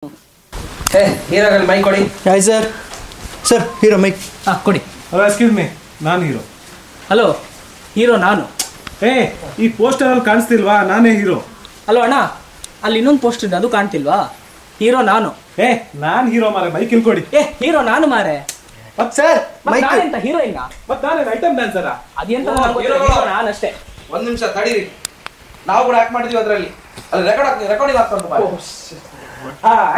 ಹೀರೋಗಲ್ಲಿ mic ಕೊಡಿ. Hi sir. Sir hero mic ಕೊಡಿ. Hello excuse me, ನಾನು ಹೀರೋ. ಹಲೋ, ಹೀರೋ ನಾನು. ಈ ಪೋಸ್ಟರಲ್ಲಿ ಕಾಣಿಸ್ತಿಲ್ವಾ? ನಾನೇ ಹೀರೋ. ಹಲೋ ಅಣ್ಣ, ಅಲ್ಲಿ ಇನ್ನೊಂದು ಪೋಸ್ಟ್ ಇದೆ, ಅದು ಕಾಣ್ತಿಲ್ವಾ? ಹೀರೋ ನಾನು. ನಾನು ಹೀರೋ ಮಾರೆ, ಮೈಕ್ ಇಲ್ಲಿ ಕೊಡಿ. ಹೀರೋ ನಾನು ಮಾರೆ. ಸರ್ ಮೈಕ್ ಎಂತ ಹೀರೋಯಿನ್? ಮತ್ತೆ ನಾನೇನು ಐಟಮ್ ಡ್ಯಾನ್ಸರ? ಅದೆಂತ ನಾನು ಅಷ್ಟೇ. ಒಂದ್ ನಿಮಿಷ ತಡೀರಿ, ನಾವು ಕೂಡ ಆಕ್ಟ್ ಮಾಡಿದೀವಿ ಅದರಲ್ಲಿ. ಅಲ್ಲಿ ರೆಕಾರ್ಡಿಂಗ್ ಆಗ್ತಾ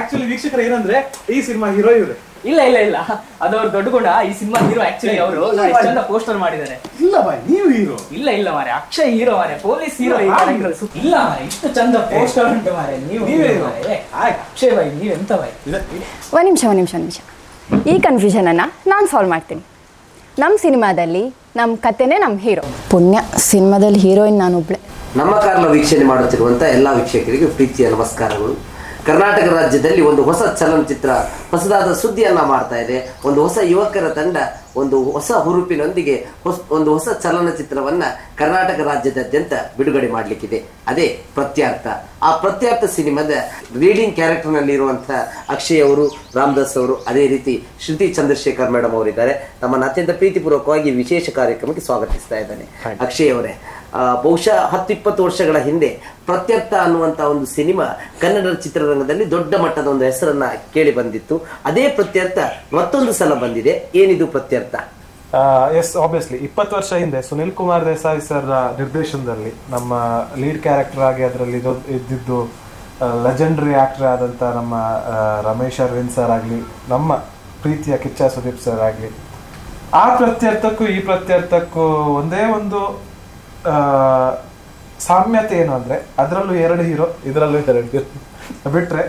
ಆಕ್ಚುಲಿ ವೀಕ್ಷಕರು ಏನಂದ್ರೆ ಈ ಸಿನಿಮಾ ಹೀರೋ ಇವ್ರೆ. ಇಲ್ಲ ಇಲ್ಲ ಇಲ್ಲ, ಅದವ್ರು ದೊಡ್ಡ ಗುಣ. ಈ ಸಿನಿಮಾ ಹೀರೋ ಆಕ್ಚುಲಿ ಅವರು ಚಂದ ಪೋಸ್ಟರ್ ಮಾಡಿದ್ದಾರೆ. ಇಲ್ಲ ಬಾಯ್, ನೀವು ಹೀರೋ. ಇಲ್ಲ ಇಲ್ಲ ಮಾರೆ, ಅಕ್ಷಯ್ ಹೀರೋ ಮಾರೆ, ಪೊಲೀಸ್ ಹೀರೋ. ಇಲ್ಲ ಮಾರೆ, ಇಷ್ಟು ಚಂದ ಪೋಸ್ಟರ್ ಉಂಟು ಮಾರೆ. ನೀವೇ ಅಕ್ಷಯ್ ಬಾಯ್, ನೀವೆಂತ ಬಾಯ್? ಒಂದು ನಿಮಿಷ ಈ ಕನ್ಫ್ಯೂಷನನ್ನು ನಾನು ಸಾಲ್ವ್ ಮಾಡ್ತೀನಿ. ನಮ್ಮ ಸಿನಿಮಾದಲ್ಲಿ ನಮ್ಮ ಕಥೆನೇ ನಮ್ಮ ಹೀರೋ. ಪುಣ್ಯ ಸಿನಿಮಾದಲ್ಲಿ ಹೀರೋಯಿನ್ ನಾನೊಬ್ಳೆ. ನಮ್ಮ ಕಾರ್ಲ ವೀಕ್ಷಣೆ ಮಾಡುತ್ತಿರುವಂಥ ಎಲ್ಲ ವೀಕ್ಷಕರಿಗೆ ಪ್ರೀತಿಯ ನಮಸ್ಕಾರಗಳು. ಕರ್ನಾಟಕ ರಾಜ್ಯದಲ್ಲಿ ಒಂದು ಹೊಸ ಚಲನಚಿತ್ರ ಹೊಸದಾದ ಸುದ್ದಿಯನ್ನು ಮಾಡ್ತಾ ಇದೆ. ಒಂದು ಹೊಸ ಯುವಕರ ತಂಡ ಒಂದು ಹೊಸ ಹುರುಪಿನೊಂದಿಗೆ ಒಂದು ಹೊಸ ಚಲನಚಿತ್ರವನ್ನು ಕರ್ನಾಟಕ ರಾಜ್ಯದಾದ್ಯಂತ ಬಿಡುಗಡೆ ಮಾಡಲಿಕ್ಕಿದೆ. ಅದೇ ಪ್ರತ್ಯರ್ಥ. ಆ ಪ್ರತ್ಯರ್ಥ ಸಿನಿಮಾದ ಲೀಡಿಂಗ್ ಕ್ಯಾರೆಕ್ಟರ್ನಲ್ಲಿರುವಂಥ ಅಕ್ಷಯ್ ಅವರು, ರಾಮದಾಸ್ ಅವರು, ಅದೇ ರೀತಿ ಶ್ರುತಿ ಚಂದ್ರಶೇಖರ್ ಮೇಡಮ್ ಅವರಿದ್ದಾರೆ. ನಮ್ಮನ್ನು ಅತ್ಯಂತ ಪ್ರೀತಿಪೂರ್ವಕವಾಗಿ ವಿಶೇಷ ಕಾರ್ಯಕ್ರಮಕ್ಕೆ ಸ್ವಾಗತಿಸ್ತಾ ಇದ್ದಾನೆ. ಅಕ್ಷಯ್ ಅವರೇ, ಬಹುಶಃ 10-20 ವರ್ಷಗಳ ಹಿಂದೆ ಪ್ರತ್ಯರ್ಥ ಅನ್ನುವಂಥ ಒಂದು ಸಿನಿಮಾ ಕನ್ನಡ ಚಿತ್ರರಂಗದಲ್ಲಿ ದೊಡ್ಡ ಮಟ್ಟದ ಒಂದು ಹೆಸರನ್ನ ಕೇಳಿ ಬಂದಿತ್ತು. ಅದೇ ಪ್ರತ್ಯರ್ಥ ಮತ್ತೊಂದು ಸಲ ಬಂದಿದೆ. ಏನಿದು ಪ್ರತ್ಯರ್ಥ? ಎಸ್, ಆಬ್ವಿಯಸ್ಲಿ 20 ವರ್ಷ ಹಿಂದೆ ಸುನಿಲ್ ಕುಮಾರ್ ದೇಸಾಯಿ ಸರ್ ನಿರ್ದೇಶನದಲ್ಲಿ ನಮ್ಮ ಲೀಡ್ ಕ್ಯಾರೆಕ್ಟರ್ ಆಗಿ ಅದರಲ್ಲಿ ಇದ್ದಿದ್ದು ಲೆಜೆಂಡರಿ ಆಕ್ಟರ್ ಆದಂಥ ನಮ್ಮ ರಮೇಶ್ ಅರವಿಂದ್ ಸರ್ ಆಗಲಿ, ನಮ್ಮ ಪ್ರೀತಿಯ ಕಿಚ್ಚ ಸುದೀಪ್ ಸರ್ ಆಗಲಿ, ಆ ಪ್ರತ್ಯರ್ಥಕ್ಕೂ ಈ ಪ್ರತ್ಯರ್ಥಕ್ಕೂ ಒಂದೇ ಒಂದು ಸಾಮ್ಯತೆ ಏನು ಅಂದರೆ ಅದರಲ್ಲೂ 2 ಹೀರೋ, ಇದರಲ್ಲೂ 2 ಹೀರೋ ಬಿಟ್ಟರೆ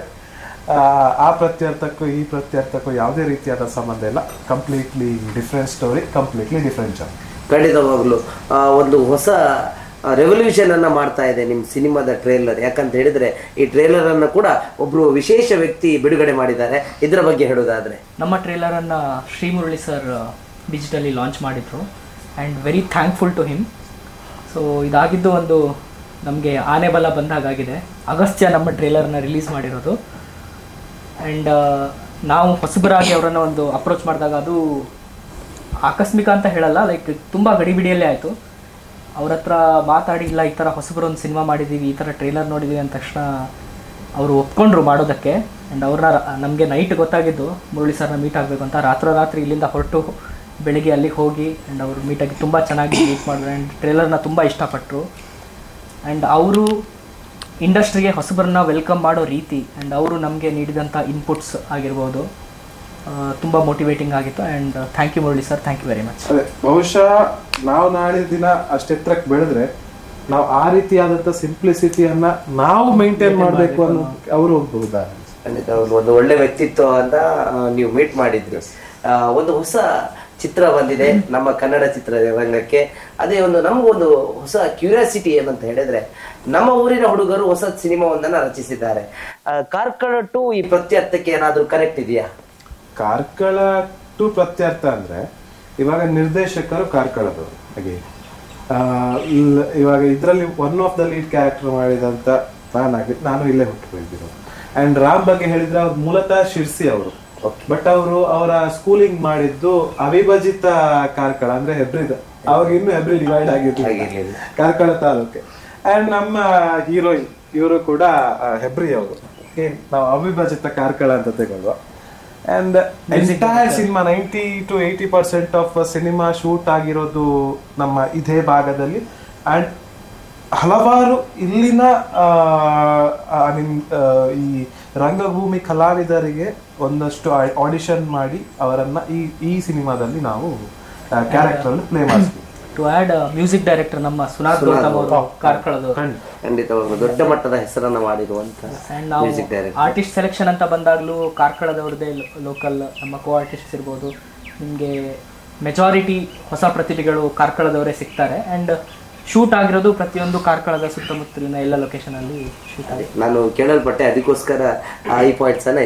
ಆ ಪ್ರತ್ಯರ್ಥಕ್ಕೂ ಈ ಪ್ರತ್ಯರ್ಥಕ್ಕೂ ಯಾವುದೇ ರೀತಿಯಾದ ಸಂಬಂಧ ಇಲ್ಲ. Completely different story, completely different genre. ಖಂಡಿತವಾಗಲೂ ಒಂದು ಹೊಸ ರೆವಲ್ಯೂಷನ್ ಅನ್ನ ಮಾಡ್ತಾ ಇದೆ ನಿಮ್ಮ ಸಿನಿಮಾದ ಟ್ರೇಲರ್. ಯಾಕಂತ ಹೇಳಿದ್ರೆ ಈ ಟ್ರೇಲರ್ ಅನ್ನು ಕೂಡ ಒಬ್ರು ವಿಶೇಷ ವ್ಯಕ್ತಿ ಬಿಡುಗಡೆ ಮಾಡಿದ್ದಾರೆ. ಇದರ ಬಗ್ಗೆ ಹೇಳೋದಾದ್ರೆ, ನಮ್ಮ ಟ್ರೇಲರ್ ಅನ್ನ Shri Murali sir digitally launch ಮಾಡಿದ್ರು and very thankful to him. So ಇದಾಗಿದ್ದು ಒಂದು ನಮಗೆ ಆನೆ ಬಲ ಬಂದಾಗಿದೆ. ಅಗಸ್ತ್ಯ ನಮ್ಮ ಟ್ರೇಲರ್ನ ರಿಲೀಸ್ ಮಾಡಿರೋದು. ಆ್ಯಂಡ್ ನಾವು ಹೊಸಬರಾಗಿ ಅವರನ್ನು ಒಂದು ಅಪ್ರೋಚ್ ಮಾಡಿದಾಗ ಅದು ಆಕಸ್ಮಿಕ ಅಂತ ಹೇಳಲ್ಲ, ಲೈಕ್ ತುಂಬ ಗಡಿಬಿಡಿಯಲ್ಲೇ ಆಯಿತು. ಅವ್ರ ಹತ್ರ ಮಾತಾಡಿ, ಇಲ್ಲ ಈ ಥರ ಹೊಸಬರು ಒಂದು ಸಿನಿಮಾ ಮಾಡಿದ್ದೀವಿ, ಈ ಥರ ಟ್ರೇಲರ್ ನೋಡಿದ್ದೀವಿ ಅಂದ ತಕ್ಷಣ ಅವರು ಒಪ್ಕೊಂಡ್ರು ಮಾಡೋದಕ್ಕೆ. ಆ್ಯಂಡ್ ಅವ್ರನ್ನ ನಮಗೆ ನೈಟ್ ಗೊತ್ತಾಗಿದ್ದು ಮುರಳಿ ಸರ್ನ ಮೀಟ್ ಆಗಬೇಕು ಅಂತ. ರಾತ್ರಿ ಇಲ್ಲಿಂದ ಹೊರಟು ಬೆಳಿಗ್ಗೆ ಅಲ್ಲಿಗೆ ಹೋಗಿ ಆ್ಯಂಡ್ ಅವರು ಮೀಟಾಗಿ ತುಂಬ ಚೆನ್ನಾಗಿ ಮೀಟ್ ಮಾಡಿದ್ರು. ಆ್ಯಂಡ್ ಟ್ರೇಲರ್ನ ತುಂಬ ಇಷ್ಟಪಟ್ಟರು. ಆ್ಯಂಡ್ ಅವರು ಇಂಡಸ್ಟ್ರಿಗೆ ಹೊಸಬರನ್ನ ವೆಲ್ಕಮ್ ಮಾಡೋ ರೀತಿ ಆ್ಯಂಡ್ ಅವರು ನಮಗೆ ನೀಡಿದಂಥ ಇನ್ಪುಟ್ಸ್ ಆಗಿರ್ಬೋದು ತುಂಬ ಮೋಟಿವೇಟಿಂಗ್ ಆಗಿತ್ತು. And thank you Murali sir, thank you very much. ಅದೇ ಬಹುಶಃ ನಾವು ನಾಳೆ ದಿನ ಅಷ್ಟೆತ್ತರಕ್ಕೆ ಬೆಳೆದ್ರೆ ನಾವು ಆ ರೀತಿಯಾದಂಥ ಸಿಂಪ್ಲಿಸಿಟಿಯನ್ನ ನಾವು ಮೇಂಟೈನ್ ಮಾಡಬೇಕು ಅನ್ನೋ ಅವರು ಹೋಗ್ಬಹುದಾ? ಖಂಡಿತ ಒಂದು ಒಳ್ಳೆ ವ್ಯಕ್ತಿತ್ವ ಅಂತ ನೀವು ಮೀಟ್ ಮಾಡಿದ್ರಿ. ಒಂದು ಹೊಸ ಚಿತ್ರ ಬಂದಿದೆ ನಮ್ಮ ಕನ್ನಡ ಚಿತ್ರರಂಗಕ್ಕೆ. ಅದೇ ಒಂದು ನಮಗೊಂದು ಹೊಸ ಕ್ಯೂರಿಯಾಸಿಟಿ ಏನಂತ ಹೇಳಿದ್ರೆ, ನಮ್ಮ ಊರಿನ ಹುಡುಗರು ಹೊಸ ಸಿನಿಮಾವೊಂದನ್ನು ರಚಿಸಿದ್ದಾರೆ. ಕಾರ್ಕಳ ಟು ಈ ಪ್ರತ್ಯರ್ಥಕ್ಕೆ ಏನಾದರೂ ಕನೆಕ್ಟ್ ಇದೆಯಾ? ಕಾರ್ಕಳ ಟು ಪ್ರತ್ಯರ್ಥ ಅಂದ್ರೆ ಇವಾಗ ನಿರ್ದೇಶಕರು ಕಾರ್ಕಳದವರು. ಹಾಗೆ ಇವಾಗ ಇದರಲ್ಲಿ one of the lead character ಮಾಡಿದಂತ ನಾನು ಇಲ್ಲೇ ಹುಟ್ಟು ಬೆಳೆದಿರೋದು. ಅಂಡ್ ರಾಮ್ ಬಗ್ಗೆ ಹೇಳಿದ್ರೆ ಅವ್ರು ಮೂಲತಃ ಶಿರ್ಸಿ ಅವರು, ಬಟ್ ಅವರು ಅವರ ಸ್ಕೂಲಿಂಗ್ ಮಾಡಿದ್ದು ಅವಿಭಜಿತ ಕಾರ್ಕಳ ಅಂದ್ರೆ ಹೆಬ್ರಿದ. ಅವಾಗ ಇನ್ನು ಹೆಬ್ರಿ ಡಿವೈಡ್ ಆಗಿರ್ಲಿಲ್ಲ ಕಾರ್ಕಳ ತಾಲೂಕೆ. ಅಂಡ್ ನಮ್ಮ ಹೀರೋಯಿನ್ ಇವರು ಕೂಡ ಹೆಬ್ರಿ ಅವರು. ನಾವು ಅವಿಭಜಿತ ಕಾರ್ಕಳ ಅಂತ ತಗೊಳ್ಳುವ. And entire cinema 90 to 80% of cinema shoot ಆಗಿರೋದು ನಮ್ಮ ಇದೇ ಭಾಗದಲ್ಲಿ. ಅಂಡ್ ಹಲವಾರು ಇಲ್ಲಿನ ಈ ರಂಗಭೂಮಿ ಕಲಾವಿದರಿಗೆ ಒಂದಷ್ಟು ಆಡಿಷನ್ ಮಾಡಿ ಅವರನ್ನ ಈ ಸಿನಿಮಾದಲ್ಲಿ ನಾವು ಕ್ಯಾರೆಕ್ಟರ್ ಅಲ್ಲಿ ಪ್ಲೇ ಮಾಡ್ತೀವಿ. ಟು ಆ್ಯಡ್ ಮ್ಯೂಸಿಕ್ ಡೈರೆಕ್ಟರ್ ನಮ್ಮ ಸುನಾಥ್ ಗೌತಮ್ ಅವರು ಕಾರ್ಕಳದವರು. ಖಂಡಿತವಾಗ್ಲೂ ದೊಡ್ಡ ಮಟ್ಟದ ಹೆಸರನ್ನ ಮಾಡಿರುವಂತ. ಆ್ಯಂಡ್ ನಾವು ಆರ್ಟಿಸ್ಟ್ ಸೆಲೆಕ್ಷನ್ ಅಂತ ಬಂದಾಗಲೂ ಕಾರ್ಕಳದವ್ರದ್ದೇ ಲೋಕಲ್ ನಮ್ಮ ಕೋ ಆರ್ಟಿಸ್ಟ್ಸ್ ಇರ್ಬೋದು. ನಿಮಗೆ ಮೆಜಾರಿಟಿ ಹೊಸ ಪ್ರತಿಭೆಗಳು ಕಾರ್ಕಳದವರೇ ಸಿಗ್ತಾರೆ. ಆ್ಯಂಡ್ ಶೂಟ್ ಆಗಿರೋದು ಪ್ರತಿಯೊಂದು ಕಾರ್ಕಳದ ಸುತ್ತಮುತ್ತಲಿನ ಎಲ್ಲ ಲೊಕೇಶನಲ್ಲಿ ಶೂಟ್ ಆಗಿದೆ. ನಾನು ಕೇಳಲ್ಪಟ್ಟೆ, ಅದಕ್ಕೋಸ್ಕರ ಈ ಪಾಯಿಂಟ್ಸ್ ಅನ್ನ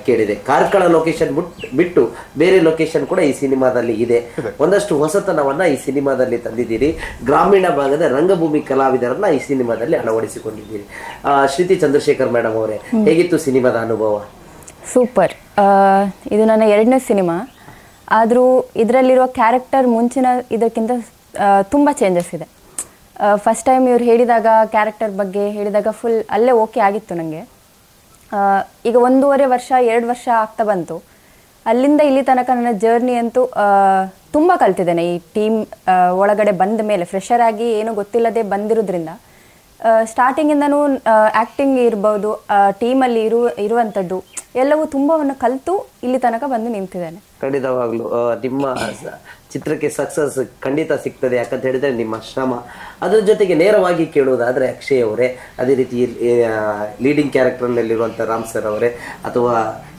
ಕೇಳಿದೆ. ಕಾರ್ಕಳ ಲೊಕೇಶನ್ ಬಿಟ್ಟು ಬೇರೆ ಲೊಕೇಶನ್ ಕೂಡ ಈ ಸಿನಿಮಾದಲ್ಲಿ ಇದೆ. ಒಂದಷ್ಟು ಹೊಸತನವನ್ನ ಈ ಸಿನಿಮಾದಲ್ಲಿ ತಂದಿದ್ದೀರಿ. ಗ್ರಾಮೀಣ ಭಾಗದ ರಂಗಭೂಮಿ ಕಲಾವಿದರನ್ನ ಈ ಸಿನಿಮಾದಲ್ಲಿ ಅಳವಡಿಸಿಕೊಂಡಿದ್ದೀರಿ. ಶ್ರುತಿ ಚಂದ್ರಶೇಖರ್ ಮೇಡಮ್ ಅವರೇ, ಹೇಗಿತ್ತು ಸಿನಿಮಾದ ಅನುಭವ? ಸೂಪರ್. ಇದು ನನ್ನ 2ನೇ ಸಿನಿಮಾ. ಆದರೂ ಇದರಲ್ಲಿರುವ ಕ್ಯಾರೆಕ್ಟರ್ ಮುಂಚಿನ ಇದಕ್ಕಿಂತ ತುಂಬ ಚೇಂಜಸ್ ಇದೆ. ಫಸ್ಟ್ ಟೈಮ್ ಇವ್ರು ಹೇಳಿದಾಗ, ಕ್ಯಾರೆಕ್ಟರ್ ಬಗ್ಗೆ ಹೇಳಿದಾಗ ಫುಲ್ ಅಲ್ಲೇ ಓಕೆ ಆಗಿತ್ತು ನನಗೆ. ಈಗ 1.5 ವರ್ಷ 2 ವರ್ಷ ಆಗ್ತಾ ಬಂತು. ಅಲ್ಲಿಂದ ಇಲ್ಲಿ ತನಕ ನನ್ನ ಜರ್ನಿ ಅಂತೂ ತುಂಬ ಕಲ್ತಿದ್ದೇನೆ. ಈ ಟೀಮ್ ಒಳಗಡೆ ಬಂದ ಮೇಲೆ ಫ್ರೆಷರ್ ಆಗಿ ಏನೂ ಗೊತ್ತಿಲ್ಲದೆ ಬಂದಿರೋದ್ರಿಂದ ಸ್ಟಾರ್ಟಿಂಗಿಂದನೂ ಆ್ಯಕ್ಟಿಂಗ್ ಇರ್ಬೋದು, ಟೀಮಲ್ಲಿ ಇರುವಂಥದ್ದು ಎಲ್ಲವೂ ತುಂಬವನ್ನು ಕಲಿತು ಇಲ್ಲಿ ತನಕ ಬಂದು ನಿಂತಿದ್ದೇನೆ. ಖಂಡಿತವಾಗ್ಲು ನಿಮ್ಮ ಚಿತ್ರಕ್ಕೆ ಸಕ್ಸಸ್ ಖಂಡಿತ ಸಿಗ್ತದೆ. ಯಾಕಂತ ಹೇಳಿದ್ರೆ ನಿಮ್ಮ ಶ್ರಮ. ಅದ್ರ ಜೊತೆಗೆ ನೇರವಾಗಿ ಕೇಳುವುದಾದ್ರೆ ಅಕ್ಷಯ್ ಅವರೇ, ಅದೇ ರೀತಿ ಲೀಡಿಂಗ್ ಕ್ಯಾರೆಕ್ಟರ್ನಲ್ಲಿರುವಂಥ ರಾಮ್ ಸರ್ ಅವರೇ ಅಥವಾ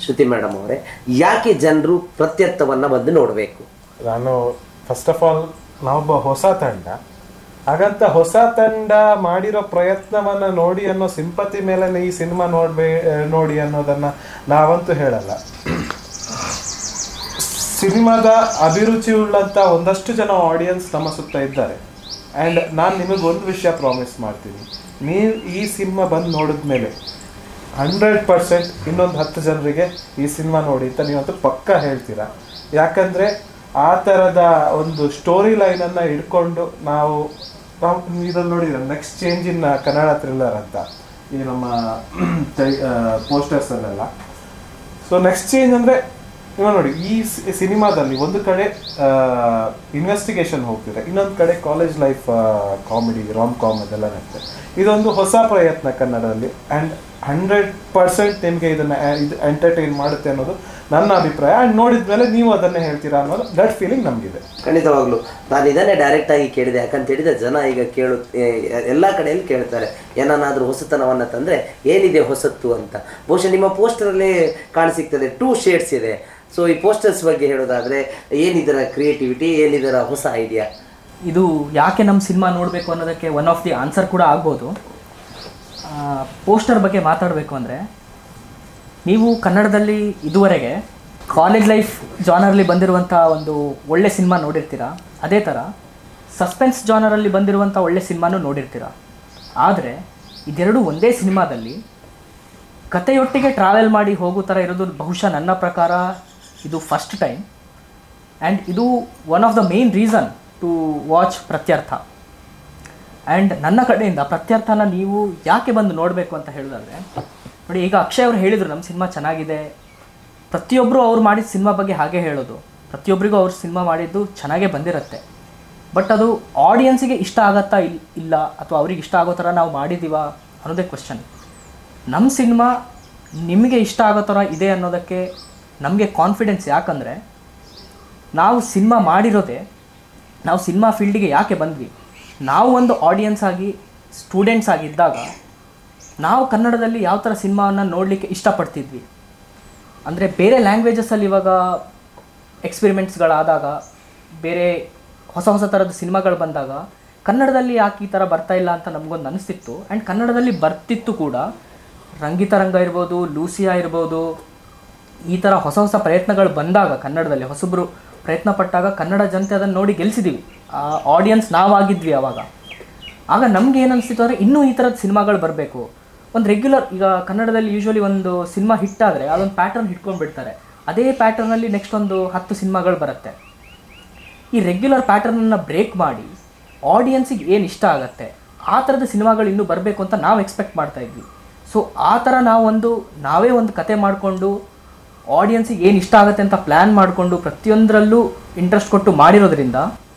ಶ್ರುತಿ ಮೇಡಮ್ ಅವರೇ, ಯಾಕೆ ಜನರು ಪ್ರತ್ಯರ್ಥವನ್ನ ಬಂದು ನೋಡಬೇಕು? ನಾನು ಫಸ್ಟ್ ಆಫ್ ಆಲ್ ನಾವೊಬ್ಬ ಹೊಸ ತಂಡ, ಹಾಗಂತ ಹೊಸ ತಂಡ ಮಾಡಿರೋ ಪ್ರಯತ್ನವನ್ನ ನೋಡಿ ಅನ್ನೋ ಸಿಂಪತಿ ಮೇಲೆ ಈ ಸಿನಿಮಾ ನೋಡಿ ಅನ್ನೋದನ್ನ ನಾವಂತೂ ಹೇಳಲ್ಲ. ಸಿನಿಮಾದ ಅಭಿರುಚಿ ಉಳ್ಳಂತ ಒಂದಷ್ಟು ಜನ ಆಡಿಯನ್ಸ್ ನಮ್ಮ ಸುತ್ತ ಇದ್ದಾರೆ. ಆ್ಯಂಡ್ ನಾನು ನಿಮಗೊಂದು ವಿಷಯ ಪ್ರಾಮಿಸ್ ಮಾಡ್ತೀನಿ, ನೀವು ಈ ಸಿನಿಮಾ ಬಂದು ನೋಡಿದ್ಮೇಲೆ 100% ಇನ್ನೊಂದು 10 ಜನರಿಗೆ ಈ ಸಿನಿಮಾ ನೋಡಿ ಅಂತ ನೀವಂತೂ ಪಕ್ಕಾ ಹೇಳ್ತೀರಾ. ಯಾಕಂದರೆ ಆ ಥರದ ಒಂದು ಸ್ಟೋರಿ ಲೈನನ್ನು ಹಿಡ್ಕೊಂಡು ನಾವು ಇದನ್ನು ನೋಡಿದ್ರೆ next change in Kannada thriller ಅಂತ ಈ ನಮ್ಮ ಪೋಸ್ಟರ್ಸಲ್ಲೆಲ್ಲ. ಸೊ ನೆಕ್ಸ್ಟ್ ಚೇಂಜ್ ಅಂದರೆ ಇವಾಗ ನೋಡಿ, ಈ ಸಿನಿಮಾದಲ್ಲಿ ಒಂದು ಕಡೆ ಇನ್ವೆಸ್ಟಿಗೇಷನ್ ಹೋಗ್ತಿದೆ, ಇನ್ನೊಂದು ಕಡೆ college life comedy rom com ಅದೆಲ್ಲ ನಡೀತೆ. ಇದೊಂದು ಹೊಸ ಪ್ರಯತ್ನ ಕನ್ನಡದಲ್ಲಿ. ಆ್ಯಂಡ್ 100% ನಿಮಗೆ ಇದು ಎಂಟರ್ಟೈನ್ ಮಾಡುತ್ತೆ ಅನ್ನೋದು ನನ್ನ ಅಭಿಪ್ರಾಯ. ಆ್ಯಂಡ್ ನೋಡಿದ್ಮೇಲೆ ನೀವು ಅದನ್ನೇ ಹೇಳ್ತೀರಾ ಅನ್ನೋದು ಗಟ್ ಫೀಲಿಂಗ್ ನಮಗಿದೆ. ಖಂಡಿತವಾಗ್ಲು ನಾನು ಇದನ್ನೇ ಡೈರೆಕ್ಟ್ ಆಗಿ ಕೇಳಿದೆ. ಯಾಕಂತ ಹೇಳಿದ್ರೆ ಜನ ಈಗ ಎಲ್ಲ ಕಡೆಯಲ್ಲಿ ಕೇಳ್ತಾರೆ, ಏನನ್ನಾದ್ರೂ ಹೊಸತನವನ್ನ ತಂದ್ರೆ ಏನಿದೆ ಹೊಸತ್ತು ಅಂತ. ಬಹುಶಃ ನಿಮ್ಮ ಪೋಸ್ಟರಲ್ಲಿ ಕಾಣಸಿಗ್ತದೆ 2 ಶೇಡ್ಸ್ ಇದೆ. ಸೊ ಈ ಪೋಸ್ಟರ್ಸ್ ಬಗ್ಗೆ ಹೇಳೋದಾದ್ರೆ ಏನಿದರ ಕ್ರಿಯೇಟಿವಿಟಿ, ಏನಿದರ ಹೊಸ ಐಡಿಯಾ? ಇದು ಯಾಕೆ ನಮ್ಮ ಸಿನಿಮಾ ನೋಡಬೇಕು ಅನ್ನೋದಕ್ಕೆ ಒನ್ ಆಫ್ ದಿ ಆನ್ಸರ್ ಕೂಡ ಆಗ್ಬೋದು. ಪೋಸ್ಟರ್ ಬಗ್ಗೆ ಮಾತಾಡಬೇಕು ಅಂದರೆ, ನೀವು ಕನ್ನಡದಲ್ಲಿ ಇದುವರೆಗೆ ಕಾಲೇಜ್ ಲೈಫ್ ಜಾನರಲ್ಲಿ ಬಂದಿರುವಂಥ ಒಂದು ಒಳ್ಳೆ ಸಿನಿಮಾ ನೋಡಿರ್ತೀರ. ಅದೇ ಥರ ಸಸ್ಪೆನ್ಸ್ ಜಾನರಲ್ಲಿ ಬಂದಿರುವಂಥ ಒಳ್ಳೆ ಸಿನಿಮಾನೂ ನೋಡಿರ್ತೀರ. ಆದರೆ ಇದೆರಡು ಒಂದೇ ಸಿನಿಮಾದಲ್ಲಿ ಕಥೆಯೊಟ್ಟಿಗೆ ಟ್ರಾವೆಲ್ ಮಾಡಿ ಹೋಗೋ ಥರ ಇರೋದು ಬಹುಶಃ ನನ್ನ ಪ್ರಕಾರ ಇದು ಫಸ್ಟ್ ಟೈಮ್. ಆ್ಯಂಡ್ ಇದು one of the main reason to watch Prathyartha. And ನನ್ನ ಕಡೆಯಿಂದ ಪ್ರತ್ಯರ್ಥನ ನೀವು ಯಾಕೆ ಬಂದು ನೋಡಬೇಕು ಅಂತ ಹೇಳೋದಾದರೆ, ನೋಡಿ, ಈಗ ಅಕ್ಷಯ್ ಅವರು ಹೇಳಿದರು ನಮ್ಮ ಸಿನಿಮಾ ಚೆನ್ನಾಗಿದೆ. ಪ್ರತಿಯೊಬ್ಬರು ಅವ್ರು ಮಾಡಿದ ಸಿನಿಮಾ ಬಗ್ಗೆ ಹಾಗೆ ಹೇಳೋದು. ಪ್ರತಿಯೊಬ್ಬರಿಗೂ ಅವ್ರ ಸಿನಿಮಾ ಮಾಡಿದ್ದು ಚೆನ್ನಾಗೇ ಬಂದಿರುತ್ತೆ. ಬಟ್ ಅದು ಆಡಿಯನ್ಸಿಗೆ ಇಷ್ಟ ಆಗತ್ತಾ ಇಲ್ಲ ಅಥವಾ ಅವ್ರಿಗೆ ಇಷ್ಟ ಆಗೋ ಥರ ನಾವು ಮಾಡಿದ್ದೀವಾ ಅನ್ನೋದೇ ಕ್ವೆಶ್ಚನ್. ನಮ್ಮ ಸಿನಿಮಾ ನಿಮಗೆ ಇಷ್ಟ ಆಗೋ ಥರ ಇದೆ ಅನ್ನೋದಕ್ಕೆ ನಮಗೆ ಕಾನ್ಫಿಡೆನ್ಸ್. ಯಾಕಂದರೆ ನಾವು ಸಿನಿಮಾ ಮಾಡಿರೋದೇ, ನಾವು ಸಿನಿಮಾ ಫೀಲ್ಡಿಗೆ ಯಾಕೆ ಬಂದ್ವಿ, ನಾವು ಒಂದು ಆಡಿಯನ್ಸ್ ಆಗಿ ಸ್ಟೂಡೆಂಟ್ಸ್ ಆಗಿದ್ದಾಗ ನಾವು ಕನ್ನಡದಲ್ಲಿ ಯಾವ ಥರ ಸಿನಿಮಾವನ್ನು ನೋಡಲಿಕ್ಕೆ ಇಷ್ಟಪಡ್ತಿದ್ವಿ. ಅಂದರೆ ಬೇರೆ ಲ್ಯಾಂಗ್ವೇಜಸಲ್ಲಿ ಇವಾಗ ಎಕ್ಸ್ಪೆರಿಮೆಂಟ್ಸ್ಗಳಾದಾಗ, ಬೇರೆ ಹೊಸ ಹೊಸ ಥರದ ಸಿನಿಮಾಗಳು ಬಂದಾಗ ಕನ್ನಡದಲ್ಲಿ ಯಾಕೆ ಈ ಥರ ಬರ್ತಾ ಇಲ್ಲ ಅಂತ ನಮಗೊಂದು ಅನಿಸ್ತಿತ್ತು. ಆ್ಯಂಡ್ ಕನ್ನಡದಲ್ಲಿ ಬರ್ತಿತ್ತು ಕೂಡ. ರಂಗಿತರಂಗ ಇರ್ಬೋದು, ಲೂಸಿಯಾ ಇರ್ಬೋದು, ಈ ಥರ ಹೊಸ ಹೊಸ ಪ್ರಯತ್ನಗಳು ಬಂದಾಗ ಕನ್ನಡದಲ್ಲಿ ಹೊಸಬ್ರು ಪ್ರಯತ್ನ ಪಟ್ಟಾಗ ಕನ್ನಡ ಜನತೆ ಅದನ್ನು ನೋಡಿ ಗೆಲ್ಲಿಸಿದ್ದೀವಿ. ಆಡಿಯನ್ಸ್ ನಾವಾಗಿದ್ವಿ ಆಗ ನಮ್ಗೆ ಏನು ಅನಿಸ್ತಿತ್ತು ಅಂದರೆ ಇನ್ನೂ ಈ ಥರದ ಸಿನಿಮಾಗಳು ಬರಬೇಕು. ಒಂದು ರೆಗ್ಯುಲರ್, ಈಗ ಕನ್ನಡದಲ್ಲಿ ಯೂಶ್ವಲಿ ಒಂದು ಸಿನಿಮಾ ಹಿಟ್ ಆದರೆ ಅದೊಂದು ಪ್ಯಾಟರ್ನ್ ಹಿಡ್ಕೊಂಡ್ಬಿಡ್ತಾರೆ. ಅದೇ ಪ್ಯಾಟರ್ನಲ್ಲಿ ನೆಕ್ಸ್ಟ್ ಒಂದು 10 ಸಿನಿಮಾಗಳು ಬರುತ್ತೆ. ಈ ರೆಗ್ಯುಲರ್ ಪ್ಯಾಟರ್ನನ್ನು ಬ್ರೇಕ್ ಮಾಡಿ ಆಡಿಯನ್ಸಿಗೆ ಏನು ಇಷ್ಟ ಆಗುತ್ತೆ ಆ ಥರದ ಸಿನಿಮಾಗಳು ಇನ್ನೂ ಬರಬೇಕು ಅಂತ ನಾವು ಎಕ್ಸ್ಪೆಕ್ಟ್ ಮಾಡ್ತಾಯಿದ್ವಿ. ಸೊ ಆ ಥರ ನಾವೇ ಒಂದು ಕತೆ ಮಾಡಿಕೊಂಡು ಆಡಿಯನ್ಸಿಗೆ ಏನು ಇಷ್ಟ ಆಗುತ್ತೆ ಅಂತ ಪ್ಲ್ಯಾನ್ ಮಾಡಿಕೊಂಡು ಪ್ರತಿಯೊಂದರಲ್ಲೂ ಇಂಟ್ರೆಸ್ಟ್ ಕೊಟ್ಟು ಮಾಡಿರೋದ್ರಿಂದ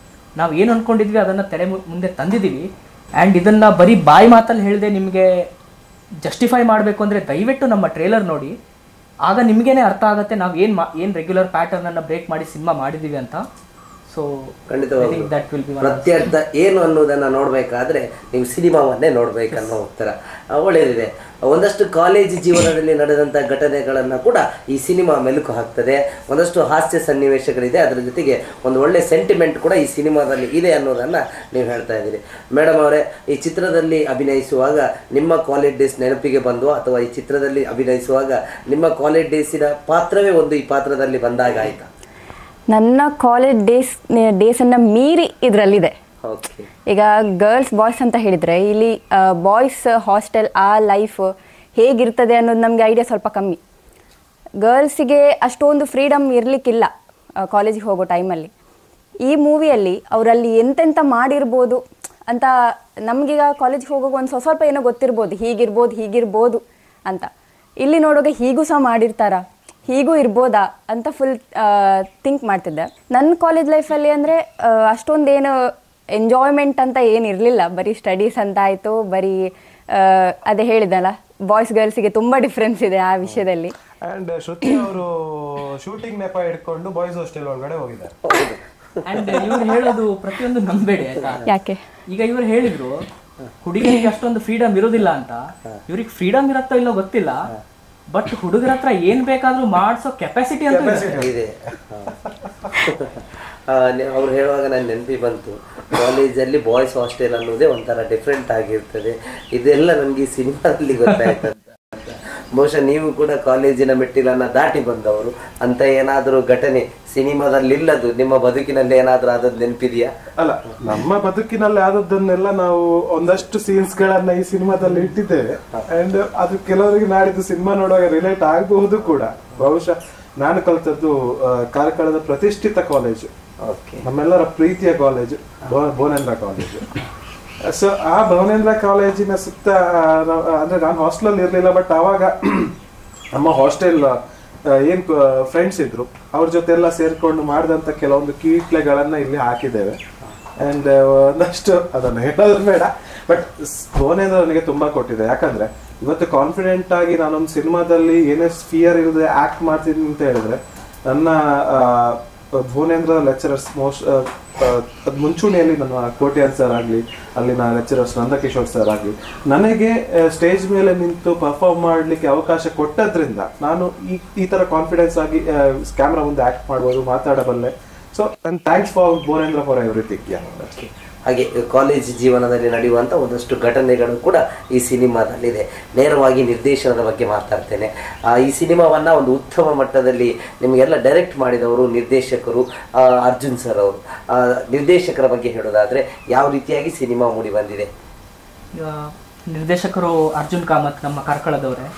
ನಾವು ಏನು ಅಂದ್ಕೊಂಡಿದ್ವಿ ಅದನ್ನು ತೆರೆ ಮುಂದೆ ತಂದಿದ್ದೀವಿ. ಆ್ಯಂಡ್ ಇದನ್ನು ಬರೀ ಬಾಯಿ ಮಾತಲ್ಲಿ ಹೇಳಿದೆ ನಿಮಗೆ ಜಸ್ಟಿಫೈ ಮಾಡಬೇಕು ಅಂದರೆ ದಯವಿಟ್ಟು ನಮ್ಮ ಟ್ರೇಲರ್ ನೋಡಿ. ಆಗ ನಿಮಗೇನೆ ಅರ್ಥ ಆಗುತ್ತೆ ನಾವು ಏನು ರೆಗ್ಯುಲರ್ ಪ್ಯಾಟರ್ನನ್ನು ಬ್ರೇಕ್ ಮಾಡಿ ಸಿನಿಮಾ ಮಾಡಿದ್ದೀವಿ ಅಂತ. ಸೊ ಖಂಡಿತವಾಗಿ ಪ್ರತ್ಯರ್ಥ ಏನು ಅನ್ನೋದನ್ನು ನೋಡಬೇಕಾದ್ರೆ ನೀವು ಸಿನಿಮಾವನ್ನೇ ನೋಡಬೇಕನ್ನೋ ಉತ್ತರ ಒಳ್ಳೆಯದಿದೆ. ಒಂದಷ್ಟು ಕಾಲೇಜ್ ಜೀವನದಲ್ಲಿ ನಡೆದಂಥ ಘಟನೆಗಳನ್ನು ಕೂಡ ಈ ಸಿನಿಮಾ ಮೆಲುಕು ಹಾಕ್ತದೆ. ಒಂದಷ್ಟು ಹಾಸ್ಯ ಸನ್ನಿವೇಶಗಳಿದೆ, ಅದರ ಜೊತೆಗೆ ಒಂದು ಒಳ್ಳೆ ಸೆಂಟಿಮೆಂಟ್ ಕೂಡ ಈ ಸಿನಿಮಾದಲ್ಲಿ ಇದೆ ಅನ್ನೋದನ್ನು ನೀವು ಹೇಳ್ತಾ ಇದ್ದೀರಿ. ಮೇಡಮ್ ಅವರೇ, ಈ ಚಿತ್ರದಲ್ಲಿ ಅಭಿನಯಿಸುವಾಗ ನಿಮ್ಮ ಕಾಲೇಜ್ ಡೇಸ್ ನೆನಪಿಗೆ ಬಂದು, ಅಥವಾ ಈ ಚಿತ್ರದಲ್ಲಿ ಅಭಿನಯಿಸುವಾಗ ನಿಮ್ಮ ಕಾಲೇಜ್ ಡೇಸಿನ ಪಾತ್ರವೇ ಒಂದು ಈ ಪಾತ್ರದಲ್ಲಿ ಬಂದಾಗ ಆಯ್ತಾ? ನನ್ನ ಕಾಲೇಜ್ ಡೇಸನ್ನು ಮೀರಿ ಇದರಲ್ಲಿದೆ. ಈಗ ಗರ್ಲ್ಸ್ ಬಾಯ್ಸ್ ಅಂತ ಹೇಳಿದರೆ, ಇಲ್ಲಿ ಬಾಯ್ಸ್ ಹಾಸ್ಟೆಲ್ ಆ ಲೈಫ್ ಹೇಗಿರ್ತದೆ ಅನ್ನೋದು ನಮಗೆ ಐಡಿಯಾ ಸ್ವಲ್ಪ ಕಮ್ಮಿ. ಗರ್ಲ್ಸಿಗೆ ಅಷ್ಟೊಂದು ಫ್ರೀಡಮ್ ಇರಲಿಕ್ಕಿಲ್ಲ ಕಾಲೇಜಿಗೆ ಹೋಗೋ ಟೈಮಲ್ಲಿ. ಈ ಮೂವಿಯಲ್ಲಿ ಅವರಲ್ಲಿ ಎಂತೆಂಥ ಮಾಡಿರ್ಬೋದು ಅಂತ ನಮಗೀಗ ಕಾಲೇಜಿಗೆ ಹೋಗೋಕೆ ಒಂದು ಸ್ವಲ್ಪ ಏನೋ ಗೊತ್ತಿರ್ಬೋದು, ಹೀಗಿರ್ಬೋದು ಅಂತ. ಇಲ್ಲಿ ನೋಡೋಕೆ ಹೀಗೂ ಸಹ ಮಾಡಿರ್ತಾರ, ಹೀಗೂ ಇರ್ಬೋದಾ ಅಂತ ಫುಲ್ ಥಿಂಕ್ ಮಾಡ್ತಿದ್ದೆ. ನನ್ನ ಕಾಲೇಜ್ ಲೈಫಲ್ಲಿ ಅಂದರೆ ಅಷ್ಟೊಂದೇನು ಎಂಜಾಯ್ಮೆಂಟ್ ಅಂತ ಏನಿರಲಿಲ್ಲ, ಬರೀ ಸ್ಟಡೀಸ್ ಅಂತ ಆಯಿತು. ಬರೀ ಅದೇ ಹೇಳಿದಲ್ಲ, ಬಾಯ್ಸ್ ಗರ್ಲ್ಸಿಗೆ ತುಂಬ ಡಿಫ್ರೆನ್ಸ್ ಇದೆ ಆ ವಿಷಯದಲ್ಲಿ. ಅಂಡ್ ಶ್ರುತಿ ಅವರು ಶೂಟಿಂಗ್ ನೆಪ ಇಟ್ಕೊಂಡು ಬಾಯ್ಸ್ ಹಾಸ್ಟೆಲ್ ಒಳಗಡೆ ಹೋಗಿದ್ದಾರೆ. ಅಂಡ್ ಇವ್ರು ಹೇಳೋದು ಪ್ರತಿಯೊಂದು ನಂಬೇಡಿ ಆಯ್ತಾ. ಯಾಕೆ ಈಗ ಇವ್ರು ಹೇಳಿದ್ರು ಹುಡುಗರಿಗೆ ಅಷ್ಟೊಂದು ಫ್ರೀಡಮ್ ಇರೋದಿಲ್ಲ ಅಂತ. ಇವ್ರಿಗೆ ಫ್ರೀಡಮ್ ಇರತ್ತೋ ಇಲ್ಲೋ ಗೊತ್ತಿಲ್ಲ, ಬಟ್ ಹುಡುಗರ ಹತ್ರ ಏನ್ ಬೇಕಾದ್ರೂ ಮಾಡಿಸೋ ಕೆಪಾಸಿಟಿ ಅಂತ ಇದೆ. ಅವ್ರು ಹೇಳುವಾಗ ನಾನು ನೆನಪಿ ಬಂತು, ಕಾಲೇಜಲ್ಲಿ ಬಾಯ್ಸ್ ಹಾಸ್ಟೆಲ್ ಅನ್ನೋದೇ ಒಂಥರ ಡಿಫ್ರೆಂಟ್ ಆಗಿರ್ತದೆ. ಇದೆಲ್ಲ ನನಗೆ ಈ ಸಿನಿಮಾದಲ್ಲಿ ಗೊತ್ತಾಯ್ತಂತ. ಬಹುಶಃ ನೀವು ಕೂಡ ಕಾಲೇಜಿನ ಮೆಟ್ಟಿಲನ್ನು ದಾಟಿ ಬಂದವರು, ಅಂತ ಏನಾದರೂ ಘಟನೆ ಸಿನಿಮಾದಲ್ಲಿ ಇಲ್ಲದು ನಿಮ್ಮ ಬದುಕಿನಲ್ಲಿ ಏನಾದರೂ ಆದದ್ದು ನೆನಪಿದೆಯಾ? ಅಲ್ಲ, ನಮ್ಮ ಬದುಕಿನಲ್ಲಿ ಆದದ್ದನ್ನೆಲ್ಲ ನಾವು ಒಂದಷ್ಟು ಸೀನ್ಸ್ ಗಳನ್ನ ಈ ಸಿನಿಮಾದಲ್ಲಿ ಇಟ್ಟಿದ್ದೇವೆ. ಅಂಡ್ ಅದು ಕೆಲವರಿಗೆ ನಾಡಿದ್ದು ಸಿನಿಮಾ ನೋಡುವಾಗ ರಿಲೇಟ್ ಆಗಬಹುದು ಕೂಡ. ಬಹುಶಃ ನಾನು ಕಲಿತದ್ದು ಕಾರ್ಕಳದ ಪ್ರತಿಷ್ಠಿತ ಕಾಲೇಜು, ನಮ್ಮೆಲ್ಲರ ಪ್ರೀತಿಯ ಕಾಲೇಜು, ಭುವನೇಂದ್ರ ಕಾಲೇಜು. ಸೊ ಆ ಭುವನೇಂದ್ರ ಕಾಲೇಜಿನ ಸುತ್ತ ಅಂದ್ರೆ ನಾನು ಹಾಸ್ಟೆಲ್ ಇರ್ಲಿಲ್ಲ, ಬಟ್ ಆವಾಗ ನಮ್ಮ ಹಾಸ್ಟೆಲ್ ಏನ್ ಫ್ರೆಂಡ್ಸ್ ಇದ್ರು, ಅವ್ರ ಜೊತೆ ಎಲ್ಲ ಸೇರ್ಕೊಂಡು ಮಾಡಿದಂತ ಕೆಲವೊಂದು ಕೀಟ್ಲೆಗಳನ್ನ ಇಲ್ಲಿ ಹಾಕಿದ್ದೇವೆ. ಅಂಡ್ ಒಂದಷ್ಟು ಅದನ್ನು ಹೇಳೋದು ಬೇಡ, ಬಟ್ ಭುವನೇಂದ್ರ ನನಗೆ ತುಂಬಾ ಕೊಟ್ಟಿದೆ. ಯಾಕಂದ್ರೆ ಇವತ್ತು ಕಾನ್ಫಿಡೆಂಟ್ ಆಗಿ ನಾನೊಂದು ಸಿನಿಮಾದಲ್ಲಿ ಏನೇ ಫಿಯರ್ ಇಲ್ಲದೆ ಆಕ್ಟ್ ಮಾಡ್ತೀನಿ ಅಂತ ಹೇಳಿದ್ರೆ, ನನ್ನ ಭುವನೇಂದ್ರ ಲೆಕ್ಚರರ್ಸ್ ಮುಂಚೂಣಿಯಲ್ಲಿ ನನ್ನ ಕೋಟ್ಯಾನ್ ಸರ್ ಆಗಲಿ, ಅಲ್ಲಿನ ಲೆಕ್ಚರರ್ಸ್ ನಂದಕಿಶೋರ್ ಸರ್ ಆಗಲಿ, ನನಗೆ ಸ್ಟೇಜ್ ಮೇಲೆ ನಿಂತು ಪರ್ಫಾರ್ಮ್ ಮಾಡಲಿಕ್ಕೆ ಅವಕಾಶ ಕೊಟ್ಟದ್ರಿಂದ ನಾನು ಈ ತರ ಕಾನ್ಫಿಡೆನ್ಸ್ ಆಗಿ ಕ್ಯಾಮ್ರಾ ಮುಂದೆ ಆಕ್ಟ್ ಮಾಡ್ಬೋದು, ಮಾತಾಡಬಲ್ಲೆ. So thanks for Bhuvanendra for everything. ಹಾಗೆ ಕಾಲೇಜ್ ಜೀವನದಲ್ಲಿ ನಡೆಯುವಂಥ ಒಂದಷ್ಟು ಘಟನೆಗಳು ಕೂಡ ಈ ಸಿನಿಮಾದಲ್ಲಿದೆ. ನೇರವಾಗಿ ನಿರ್ದೇಶನದ ಬಗ್ಗೆ ಮಾತಾಡ್ತೇನೆ. ಈ ಸಿನಿಮಾವನ್ನು ಒಂದು ಉತ್ತಮ ಮಟ್ಟದಲ್ಲಿ ನಿಮಗೆಲ್ಲ ಡೈರೆಕ್ಟ್ ಮಾಡಿದವರು ನಿರ್ದೇಶಕರು ಅರ್ಜುನ್ ಸರ್ ಅವರು. ನಿರ್ದೇಶಕರ ಬಗ್ಗೆ ಹೇಳೋದಾದರೆ ಯಾವ ರೀತಿಯಾಗಿ ಸಿನಿಮಾ ಮೂಡಿ ಬಂದಿದೆ? ನಿರ್ದೇಶಕರು ಅರ್ಜುನ್ ಕಾಮತ್, ನಮ್ಮ ಕಾರ್ಕಳದವರೇ.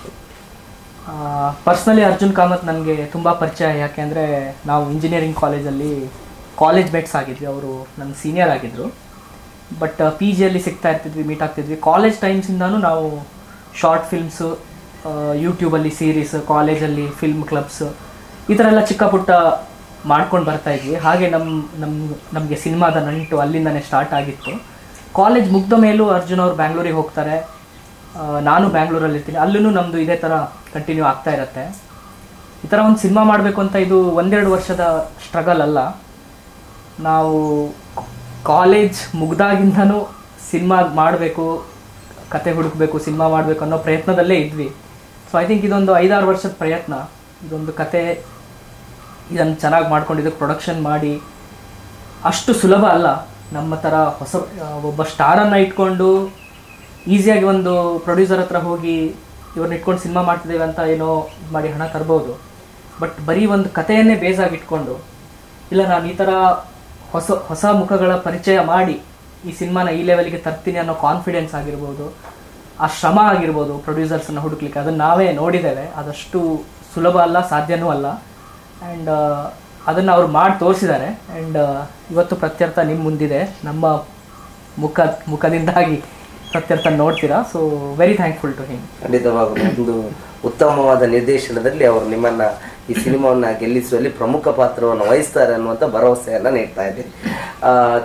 ಪರ್ಸ್ನಲಿ ಅರ್ಜುನ್ ಕಾಮತ್ ನನಗೆ ತುಂಬ ಪರಿಚಯ. ಯಾಕೆ ಅಂದರೆ ನಾವು ಇಂಜಿನಿಯರಿಂಗ್ ಕಾಲೇಜಲ್ಲಿ ಕಾಲೇಜ್ ಮೇಟ್ಸ್ ಆಗಿದ್ವಿ. ಅವರು ನನ್ನ ಸೀನಿಯರ್ ಆಗಿದ್ದರು. ಬಟ್ ಪಿ ಜಿಯಲ್ಲಿ ಸಿಗ್ತಾ ಇರ್ತಿದ್ವಿ, ಮೀಟ್ ಆಗ್ತಿದ್ವಿ. ಕಾಲೇಜ್ ಟೈಮ್ಸಿಂದನೂ ನಾವು ಶಾರ್ಟ್ ಫಿಲ್ಮ್ಸು, ಯೂಟ್ಯೂಬಲ್ಲಿ ಸೀರೀಸ್, ಕಾಲೇಜಲ್ಲಿ ಫಿಲ್ಮ್ ಕ್ಲಬ್ಸ್, ಈ ಥರ ಎಲ್ಲ ಚಿಕ್ಕ ಪುಟ್ಟ ಮಾಡ್ಕೊಂಡು ಬರ್ತಾಯಿದ್ವಿ. ಹಾಗೆ ನಮಗೆ ಸಿನಿಮಾದ ನಂಟು ಅಲ್ಲಿಂದನೇ ಸ್ಟಾರ್ಟ್ ಆಗಿತ್ತು. ಕಾಲೇಜ್ ಮುಗ್ದ ಮೇಲೂ ಅರ್ಜುನ್ ಅವರು ಬ್ಯಾಂಗ್ಳೂರಿಗೆ ಹೋಗ್ತಾರೆ, ನಾನು ಬ್ಯಾಂಗ್ಳೂರಲ್ಲಿರ್ತೀನಿ. ಅಲ್ಲೂ ನಮ್ಮದು ಇದೇ ಥರ ಕಂಟಿನ್ಯೂ ಆಗ್ತಾ ಇರುತ್ತೆ. ಈ ಥರ ಒಂದು ಸಿನಿಮಾ ಮಾಡಬೇಕು ಅಂತ ಇದು 1-2 ವರ್ಷದ ಸ್ಟ್ರಗಲ್ ಅಲ್ಲ. ನಾವು ಕಾಲೇಜ್ ಮುಗ್ದಾಗಿಂದನೂ ಸಿನಿಮಾ ಮಾಡಬೇಕು, ಕತೆ ಹುಡುಕಬೇಕು, ಸಿನಿಮಾ ಮಾಡಬೇಕು ಅನ್ನೋ ಪ್ರಯತ್ನದಲ್ಲೇ ಇದ್ವಿ. ಸೊ ಐ ಥಿಂಕ್ ಇದೊಂದು 5-6 ವರ್ಷದ ಪ್ರಯತ್ನ. ಇದೊಂದು ಕತೆ ಇದನ್ನು ಚೆನ್ನಾಗಿ ಮಾಡ್ಕೊಂಡಿದ್ದಕ್ಕೆ ಪ್ರೊಡಕ್ಷನ್ ಮಾಡಿ ಅಷ್ಟು ಸುಲಭ ಅಲ್ಲ. ನಮ್ಮ ಥರ ಹೊಸ ಒಬ್ಬ ಸ್ಟಾರನ್ನು ಇಟ್ಕೊಂಡು ಈಸಿಯಾಗಿ ಒಂದು ಪ್ರೊಡ್ಯೂಸರ್ ಹತ್ರ ಹೋಗಿ ಇವ್ರನ್ನ ಇಟ್ಕೊಂಡು ಸಿನಿಮಾ ಮಾಡ್ತಿದ್ದೇವೆ ಅಂತ ಏನೋ ಮಾಡಿ ಹಣ ತರ್ಬೋದು. ಬಟ್ ಬರೀ ಒಂದು ಕಥೆಯನ್ನೇ ಬೇಸಾಗಿ ಇಟ್ಕೊಂಡು, ಇಲ್ಲ ನಾನು ಈ ಥರ ಹೊಸ ಮುಖಗಳ ಪರಿಚಯ ಮಾಡಿ ಈ ಸಿನಿಮಾನ ಈ ಲೆವೆಲ್ಗೆ ತರ್ತೀನಿ ಅನ್ನೋ ಕಾನ್ಫಿಡೆನ್ಸ್ ಆಗಿರ್ಬೋದು, ಆ ಶ್ರಮ ಆಗಿರ್ಬೋದು ಪ್ರೊಡ್ಯೂಸರ್ಸನ್ನು ಹುಡುಕ್ಲಿಕ್ಕೆ, ಅದನ್ನು ನಾವೇ ನೋಡಿದ್ದೇವೆ. ಅದಷ್ಟು ಸುಲಭ ಅಲ್ಲ, ಸಾಧ್ಯನೂ ಅಲ್ಲ. ಆ್ಯಂಡ್ ಅದನ್ನು ಅವ್ರು ಮಾಡಿ ತೋರಿಸಿದ್ದಾರೆ. ಆ್ಯಂಡ್ ಇವತ್ತು ಪ್ರತ್ಯರ್ಥ ನಿಮ್ಮ ಮುಂದಿದೆ. ನಮ್ಮ ಮುಖದಿಂದಾಗಿ ಪ್ರತ್ಯರ್ಥ ನೋಡ್ತೀರಾ. So very thankful to him. ಖಂಡಿತವಾಗಲೂ ಒಂದು ಉತ್ತಮವಾದ ನಿರ್ದೇಶನದಲ್ಲಿ ಅವರು ನಿಮ್ಮನ್ನು ಈ ಸಿನಿಮಾವನ್ನು ಗೆಲ್ಲಿಸುವಲ್ಲಿ ಪ್ರಮುಖ ಪಾತ್ರವನ್ನು ವಹಿಸ್ತಾರೆ ಅನ್ನುವಂಥ ಭರವಸೆಯನ್ನು ನೀಡ್ತಾ ಇದ್ದೀನಿ.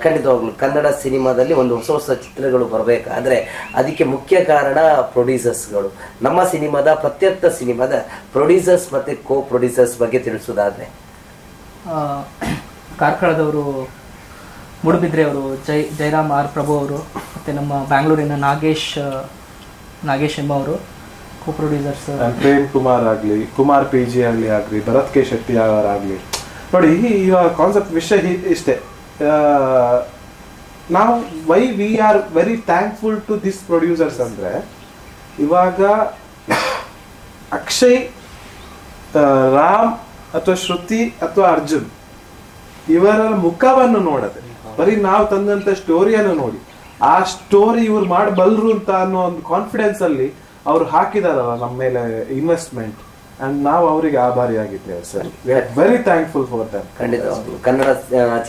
ಖಂಡಿತವಾಗ್ಲೂ ಕನ್ನಡ ಸಿನಿಮಾದಲ್ಲಿ ಒಂದು ಹೊಸ ಚಿತ್ರಗಳು ಬರಬೇಕಾದ್ರೆ ಅದಕ್ಕೆ ಮುಖ್ಯ ಕಾರಣ ಪ್ರೊಡ್ಯೂಸರ್ಸ್ಗಳು. ನಮ್ಮ ಸಿನಿಮಾದ ಪ್ರತ್ಯರ್ಥ ಸಿನಿಮಾದ ಪ್ರೊಡ್ಯೂಸರ್ಸ್ ಮತ್ತು ಕೋ ಪ್ರೊಡ್ಯೂಸರ್ಸ್ ಬಗ್ಗೆ ತಿಳಿಸೋದಾದರೆ, ಕಾರ್ಕಳದವರು ಮುಡುಬಿದ್ರೆ ಅವರು, ಜಯರಾಮ್ ಆರ್ ಪ್ರಭು ಅವರು, ಮತ್ತು ನಮ್ಮ ಬ್ಯಾಂಗ್ಳೂರಿನ ನಾಗೇಶ್ ಎಂಬ ಅವರು, ಕೋ-ಪ್ರೊಡ್ಯೂಸರ್ಸ್ ಪ್ರೇಮ್ ಕುಮಾರ್ ಆಗ್ಲಿ, ಕುಮಾರ್ PG ಆಗ್ಲಿ, ಭರತ್ ಕೆ ಶೆಟ್ಟಿ ಅವರಾಗ್ಲಿ. ನೋಡಿ ಇವಾಗ ಕಾನ್ಸೆಪ್ಟ್ ವಿಷಯ ಇಷ್ಟೇ. ನಾವು why we are very thankful to this producers ಅಂದ್ರೆ, ಇವಾಗ ಅಕ್ಷಯ್, ರಾಮ್ ಅಥವಾ ಶ್ರುತಿ ಅಥವಾ ಅರ್ಜುನ್ ಇವರ ಮುಖವನ್ನು ನೋಡದೆ ಬರೀ ನಾವು ತಂದಂತ ಸ್ಟೋರಿಯನ್ನು ನೋಡಿ ಆ ಸ್ಟೋರಿ ಇವ್ರು ಮಾಡಬಲ್ರು ಅಂತ ಅನ್ನೋ ಒಂದು ಕಾನ್ಫಿಡೆನ್ಸ್ ಅಲ್ಲಿ ಅವ್ರು ಹಾಕಿದಾರಲ್ಲ ನಮ್ಮ ಮೇಲೆ ಇನ್ವೆಸ್ಟ್ಮೆಂಟ್, ಅಂಡ್ ನಾವು ಅವರಿಗೆ ಆಭಾರಿಯಾಗಿದ್ದೇವೆ sir. We are very thankful for that. ಖಂಡಿತವಾಗ್ಲು ಕನ್ನಡ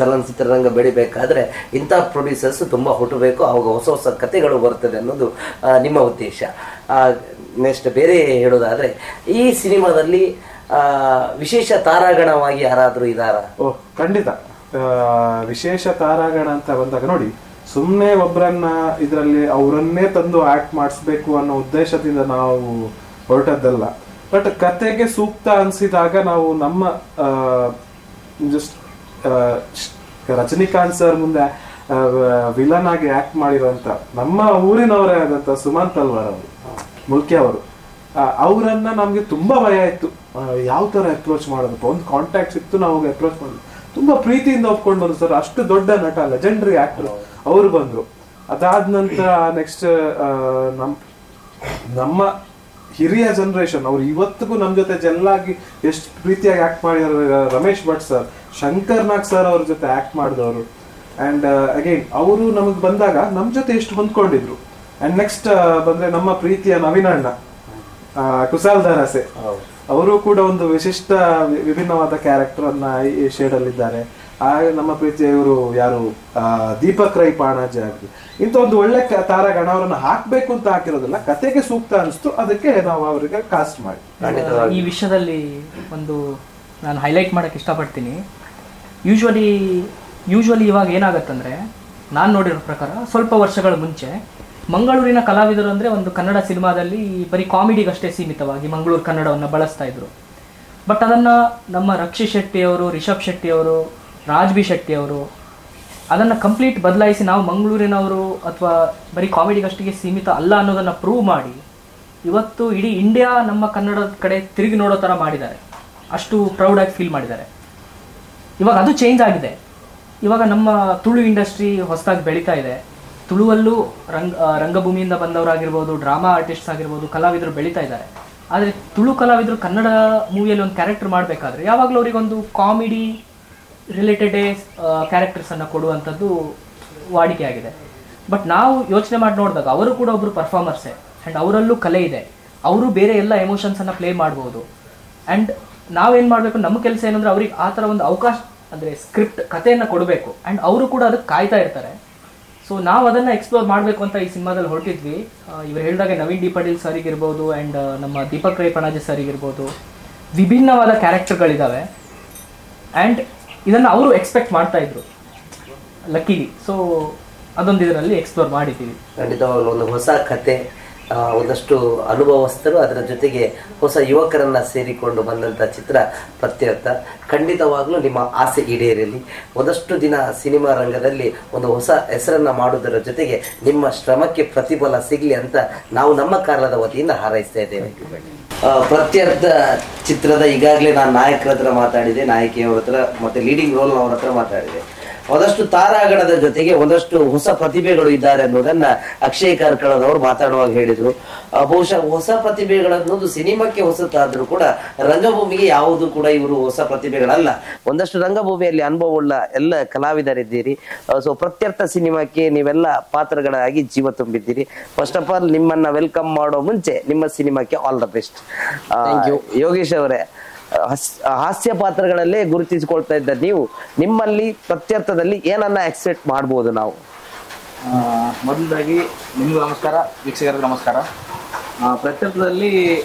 ಚಲನಚಿತ್ರರಂಗ ಬೆಳಿಬೇಕಾದ್ರೆ ಇಂಥ ಪ್ರೊಡ್ಯೂಸರ್ಸ್ ತುಂಬಾ ಹುಟ್ಟಬೇಕು, ಅವಾಗ ಹೊಸ ಹೊಸ ಕಥೆಗಳು ಬರ್ತದೆ ಅನ್ನೋದು ನಿಮ್ಮ ಉದ್ದೇಶ. ನೆಕ್ಸ್ಟ್ ಬೇರೆ ಹೇಳೋದಾದ್ರೆ, ಈ ಸಿನಿಮಾದಲ್ಲಿ ವಿಶೇಷ ತಾರಾಗಣವಾಗಿ ಯಾರಾದ್ರೂ ಇದಾರ? ಓಹ್ ಖಂಡಿತ. ವಿಶೇಷ ತಾರಾಗಣ ಅಂತ ಬಂದಾಗ ನೋಡಿ, ಸುಮ್ಮನೆ ಒಬ್ಬರನ್ನ ಇದರಲ್ಲಿ ಅವರನ್ನೇ ತಂದು ಆಕ್ಟ್ ಮಾಡಿಸ್ಬೇಕು ಅನ್ನೋ ಉದ್ದೇಶದಿಂದ ನಾವು ಹೊರಟದ್ದಲ್ಲ. ಬಟ್ ಕತೆಗೆ ಸೂಕ್ತ ಅನ್ಸಿದಾಗ ನಾವು ನಮ್ಮ ಜಸ್ಟ್ ರಜನಿಕಾಂತ್ ಸರ್ ಮುಂದೆ ವಿಲನ್ ಆಗಿ ಆಕ್ಟ್ ಮಾಡಿರೋಂಥ ನಮ್ಮ ಊರಿನವರೇ ಆದಂತ ಸುಮಂತ್ ಅಲ್ವಾರ್ ಅವರು, ಮುಲ್ಕಿ ಅವರು, ಅವರನ್ನ ನಮ್ಗೆ ತುಂಬಾ ಭಯ ಇತ್ತು ಯಾವ ತರ ಅಪ್ರೋಚ್ ಮಾಡೋದಪ್ಪ. ಒಂದು ಕಾಂಟ್ಯಾಕ್ಟ್ ಸಿಕ್ತು, ನಾವು ಅಪ್ರೋಚ್ ಮಾಡಿದ್ವಿ, ತುಂಬಾ ಪ್ರೀತಿಯಿಂದ ಒಪ್ಕೊಂಡು ಬಂದ್ರು ಸರ್. ಅಷ್ಟು ದೊಡ್ಡ ನಟ, ಲೆಜೆಂಡರಿ ಆಕ್ಟರ್ ಅವರು ಬಂದ್ರು. ಅದಾದ ನಂತರ ನೆಕ್ಸ್ಟ್ ನಮ್ಮ ಹಿರಿಯ ಜನರೇಷನ್ ಅವ್ರು ಇವತ್ತಿಗೂ ನಮ್ಮ ಜೊತೆ ಜಲ್ಲಾಗಿ ಎಷ್ಟು ಪ್ರೀತಿಯಾಗಿ ಆಕ್ಟ್ ಮಾಡಿದಾರೆ. ರಮೇಶ್ ಭಟ್ ಸರ್, ಶಂಕರ್ ನಾಗ್ ಸರ್ ಅವ್ರ ಜೊತೆ ಆಕ್ಟ್ ಮಾಡಿದವರು. ಅಂಡ್ ಅಗೈನ್ ಅವರು ನಮಗ್ ಬಂದಾಗ ನಮ್ ಜೊತೆ ಎಷ್ಟು ಹೊಂದ್ಕೊಂಡಿದ್ರು. ಅಂಡ್ ನೆಕ್ಸ್ಟ್ ಬಂದ್ರೆ ನಮ್ಮ ಪ್ರೀತಿಯ ನವೀನಣ್ಣ, ಕುಸಾಲ್ ದಾರಸೆ, ಅವರು ಕೂಡ ಒಂದು ವಿಶಿಷ್ಟ ವಿಭಿನ್ನವಾದ ಕ್ಯಾರೆಕ್ಟರ್ ಅನ್ನ ಈ ಶೇಡ್ ಅಲ್ಲಿ ಇದ್ದಾರೆ. ನಮ್ಮ ಪ್ರೀತಿಯ ಇವರು ಯಾರು ದೀಪಕ್ ರೈ ಪಾಣಾಜಿ ಆಗಲಿ, ಇಂಥ ಒಂದು ಒಳ್ಳೆ ತಾರಾಗಣ ಅವರನ್ನ ಹಾಕ್ಬೇಕು ಅಂತ ಹಾಕಿರೋದಿಲ್ಲ, ಕತೆಗೆ ಸೂಕ್ತ ಅನಿಸ್ತು, ಅದಕ್ಕೆ ನಾವು ಅವರಿಗೆ ಕಾಸ್ಟ್ ಮಾಡಿ. ಈ ವಿಷಯದಲ್ಲಿ ಒಂದು ನಾನು ಹೈಲೈಟ್ ಮಾಡಕ್ಕೆ ಇಷ್ಟಪಡ್ತೀನಿ. ಯೂಶ್ವಲಿ ಇವಾಗ ಏನಾಗತ್ತಂದ್ರೆ, ನಾನು ನೋಡಿರೋ ಪ್ರಕಾರ ಸ್ವಲ್ಪ ವರ್ಷಗಳ ಮುಂಚೆ ಮಂಗಳೂರಿನ ಕಲಾವಿದರು ಅಂದರೆ ಒಂದು ಕನ್ನಡ ಸಿನಿಮಾದಲ್ಲಿ ಬರೀ ಕಾಮಿಡಿಗಷ್ಟೇ ಸೀಮಿತವಾಗಿ ಮಂಗಳೂರು ಕನ್ನಡವನ್ನು ಬಳಸ್ತಾ ಇದ್ರು. ಬಟ್ ಅದನ್ನು ನಮ್ಮ ರಕ್ಷಿ ಶೆಟ್ಟಿಯವರು, ರಿಷಬ್ ಶೆಟ್ಟಿಯವರು, ರಾಜ್ ಬಿ ಶೆಟ್ಟಿಯವರು ಅದನ್ನು ಕಂಪ್ಲೀಟ್ ಬದಲಾಯಿಸಿ ನಾವು ಮಂಗಳೂರಿನವರು ಅಥವಾ ಬರೀ ಕಾಮಿಡಿಗಷ್ಟಿಗೆ ಸೀಮಿತ ಅಲ್ಲ ಅನ್ನೋದನ್ನು ಪ್ರೂವ್ ಮಾಡಿ ಇವತ್ತು ಇಡೀ ಇಂಡಿಯಾ ನಮ್ಮ ಕನ್ನಡದ ಕಡೆ ತಿರುಗಿ ನೋಡೋ ಥರ ಮಾಡಿದ್ದಾರೆ. ಅಷ್ಟು ಪ್ರೌಡಾಗಿ ಫೀಲ್ ಮಾಡಿದ್ದಾರೆ. ಇವಾಗ ಅದು ಚೇಂಜ್ ಆಗಿದೆ. ಇವಾಗ ನಮ್ಮ ತುಳು ಇಂಡಸ್ಟ್ರಿ ಹೊಸದಾಗಿ ಬೆಳೀತಾ ಇದೆ. ತುಳುವಲ್ಲೂ ರಂಗಭೂಮಿಯಿಂದ ಬಂದವರಾಗಿರ್ಬೋದು, ಡ್ರಾಮಾ ಆರ್ಟಿಸ್ಟ್ಸ್ ಆಗಿರ್ಬೋದು, ಕಲಾವಿದರು ಬೆಳೀತಾ ಇದ್ದಾರೆ. ಆದರೆ ತುಳು ಕಲಾವಿದರು ಕನ್ನಡ ಮೂವಿಯಲ್ಲಿ ಒಂದು ಕ್ಯಾರೆಕ್ಟರ್ ಮಾಡಬೇಕಾದ್ರೆ ಯಾವಾಗಲೂ ಅವರಿಗೊಂದು ಕಾಮಿಡಿ ರಿಲೇಟೆಡೇ ಕ್ಯಾರೆಕ್ಟರ್ಸನ್ನು ಕೊಡುವಂಥದ್ದು ವಾಡಿಕೆ ಆಗಿದೆ. ಬಟ್ ನಾವು ಯೋಚನೆ ಮಾಡಿ ನೋಡಿದಾಗ ಅವರು ಕೂಡ ಒಬ್ಬರು ಪರ್ಫಾರ್ಮರ್ಸೇ, ಆ್ಯಂಡ್ ಅವರಲ್ಲೂ ಕಲೆ ಇದೆ. ಅವರು ಬೇರೆ ಎಲ್ಲ ಎಮೋಷನ್ಸನ್ನು ಪ್ಲೇ ಮಾಡ್ಬೋದು. ಆ್ಯಂಡ್ ನಾವೇನು ಮಾಡಬೇಕು, ನಮ್ಮ ಕೆಲಸ ಏನಂದರೆ ಅವ್ರಿಗೆ ಆ ಥರ ಒಂದು ಅವಕಾಶ, ಅಂದರೆ ಸ್ಕ್ರಿಪ್ಟ್ ಕಥೆಯನ್ನು ಕೊಡಬೇಕು. ಆ್ಯಂಡ್ ಅವರು ಕೂಡ ಅದಕ್ಕೆ ಕಾಯ್ತಾ ಇರ್ತಾರೆ. ಸೊ ನಾವು ಅದನ್ನು ಎಕ್ಸ್ಪ್ಲೋರ್ ಮಾಡಬೇಕು ಅಂತ ಈ ಸಿನಿಮಾದಲ್ಲಿ ಹೊರಟಿದ್ವಿ. ಇವರು ಹೇಳಿದಾಗ ನವೀನ್ ಡಿ ಪಾಟೀಲ್ ಸರಿಗಿರ್ಬೋದು, ಆ್ಯಂಡ್ ನಮ್ಮ ದೀಪಕ್ ರೈ ಪಣಾಜಿ ಸರಿಗಿರ್ಬೋದು, ವಿಭಿನ್ನವಾದ ಕ್ಯಾರೆಕ್ಟರ್ಗಳಿದ್ದಾವೆ. ಆ್ಯಂಡ್ ಇದನ್ನು ಅವರು ಎಕ್ಸ್ಪೆಕ್ಟ್ ಮಾಡ್ತಾ ಇದ್ರು ಲಕ್ಕಿಲಿ. ಸೊ ಅದೊಂದು ಇದರಲ್ಲಿ ಎಕ್ಸ್ಪ್ಲೋರ್ ಮಾಡಿದ್ದೀವಿ. ಖಂಡಿತವಾಗ್ಲೂ ಒಂದು ಹೊಸ ಕತೆ, ಒಂದಷ್ಟು ಅನುಭವಸ್ಥರು, ಅದರ ಜೊತೆಗೆ ಹೊಸ ಯುವಕರನ್ನ ಸೇರಿಕೊಂಡು ಬಂದಂಥ ಚಿತ್ರ ಪ್ರತ್ಯರ್ಥ. ಖಂಡಿತವಾಗ್ಲೂ ನಿಮ್ಮ ಆಸೆ ಈಡೇರಲಿ. ಒಂದಷ್ಟು ದಿನ ಸಿನಿಮಾ ರಂಗದಲ್ಲಿ ಒಂದು ಹೊಸ ಹೆಸರನ್ನ ಮಾಡೋದರ ಜೊತೆಗೆ ನಿಮ್ಮ ಶ್ರಮಕ್ಕೆ ಪ್ರತಿಫಲ ಸಿಗಲಿ ಅಂತ ನಾವು ನಮ್ಮ ಕಾರಣದ ವತಿಯಿಂದ ಹಾರೈಸ್ತಾ ಇದ್ದೇವೆ. ಪ್ರತ್ಯರ್ಥ ಚಿತ್ರದ ಈಗಾಗಲೇ ನಾನು ನಾಯಕರ ಹತ್ರ ಮಾತಾಡಿದೆ, ನಾಯಕಿಯವರ ಹತ್ರ, ಮತ್ತೆ ಲೀಡಿಂಗ್ ರೋಲ್ ಅವರ ಹತ್ರ ಮಾತಾಡಿದೆ. ಒಂದಷ್ಟು ತಾರಾಗಣದ ಜೊತೆಗೆ ಒಂದಷ್ಟು ಹೊಸ ಪ್ರತಿಭೆಗಳು ಇದ್ದಾರೆ ಅನ್ನೋದನ್ನ ಅಕ್ಷಯ್ ಕಾರ್ಕಳದವರು ಮಾತಾಡುವಾಗ ಹೇಳಿದ್ರು. ಬಹುಶಃ ಹೊಸ ಪ್ರತಿಭೆಗಳನ್ನೋದು ಸಿನಿಮಾಕ್ಕೆ ಹೊಸತಾದ್ರೂ ಕೂಡ ರಂಗಭೂಮಿಗೆ ಯಾವುದು ಕೂಡ ಇವರು ಹೊಸ ಪ್ರತಿಭೆಗಳಲ್ಲ. ಒಂದಷ್ಟು ರಂಗಭೂಮಿಯಲ್ಲಿ ಅನುಭವವುಳ್ಳ ಎಲ್ಲ ಕಲಾವಿದರಿದ್ದೀರಿ. ಸೊ ಪ್ರತ್ಯರ್ಥ ಸಿನಿಮಾಕ್ಕೆ ನೀವೆಲ್ಲ ಪಾತ್ರಗಳಾಗಿ ಜೀವ ತುಂಬಿದ್ದೀರಿ. ಫಸ್ಟ್ ಆಫ್ ಆಲ್ ನಿಮ್ಮನ್ನ ವೆಲ್ಕಮ್ ಮಾಡೋ ಮುಂಚೆ ನಿಮ್ಮ ಸಿನಿಮಾಕ್ಕೆ ಆಲ್ ದ ಬೆಸ್ಟ್. ಯೋಗೇಶ್ ಅವರೇ, ಹಾಸ್ಯ ಪಾತ್ರಗಳಲ್ಲೇ ಗುರುತಿಸಿಕೊಳ್ತಾ ಇದ್ದ ನೀವು, ನಿಮ್ಮಲ್ಲಿ ಪ್ರತ್ಯರ್ಥದಲ್ಲಿ ಏನನ್ನ ಎಕ್ಸ್ಪೆಕ್ಟ್ ಮಾಡ್ಬೋದು ನಾವು? ಮೊದಲಾಗಿ ನಿಮ್ಗೂ ನಮಸ್ಕಾರ, ವೀಕ್ಷಕರಿಗೆ ನಮಸ್ಕಾರ. ಪ್ರತ್ಯರ್ಥದಲ್ಲಿ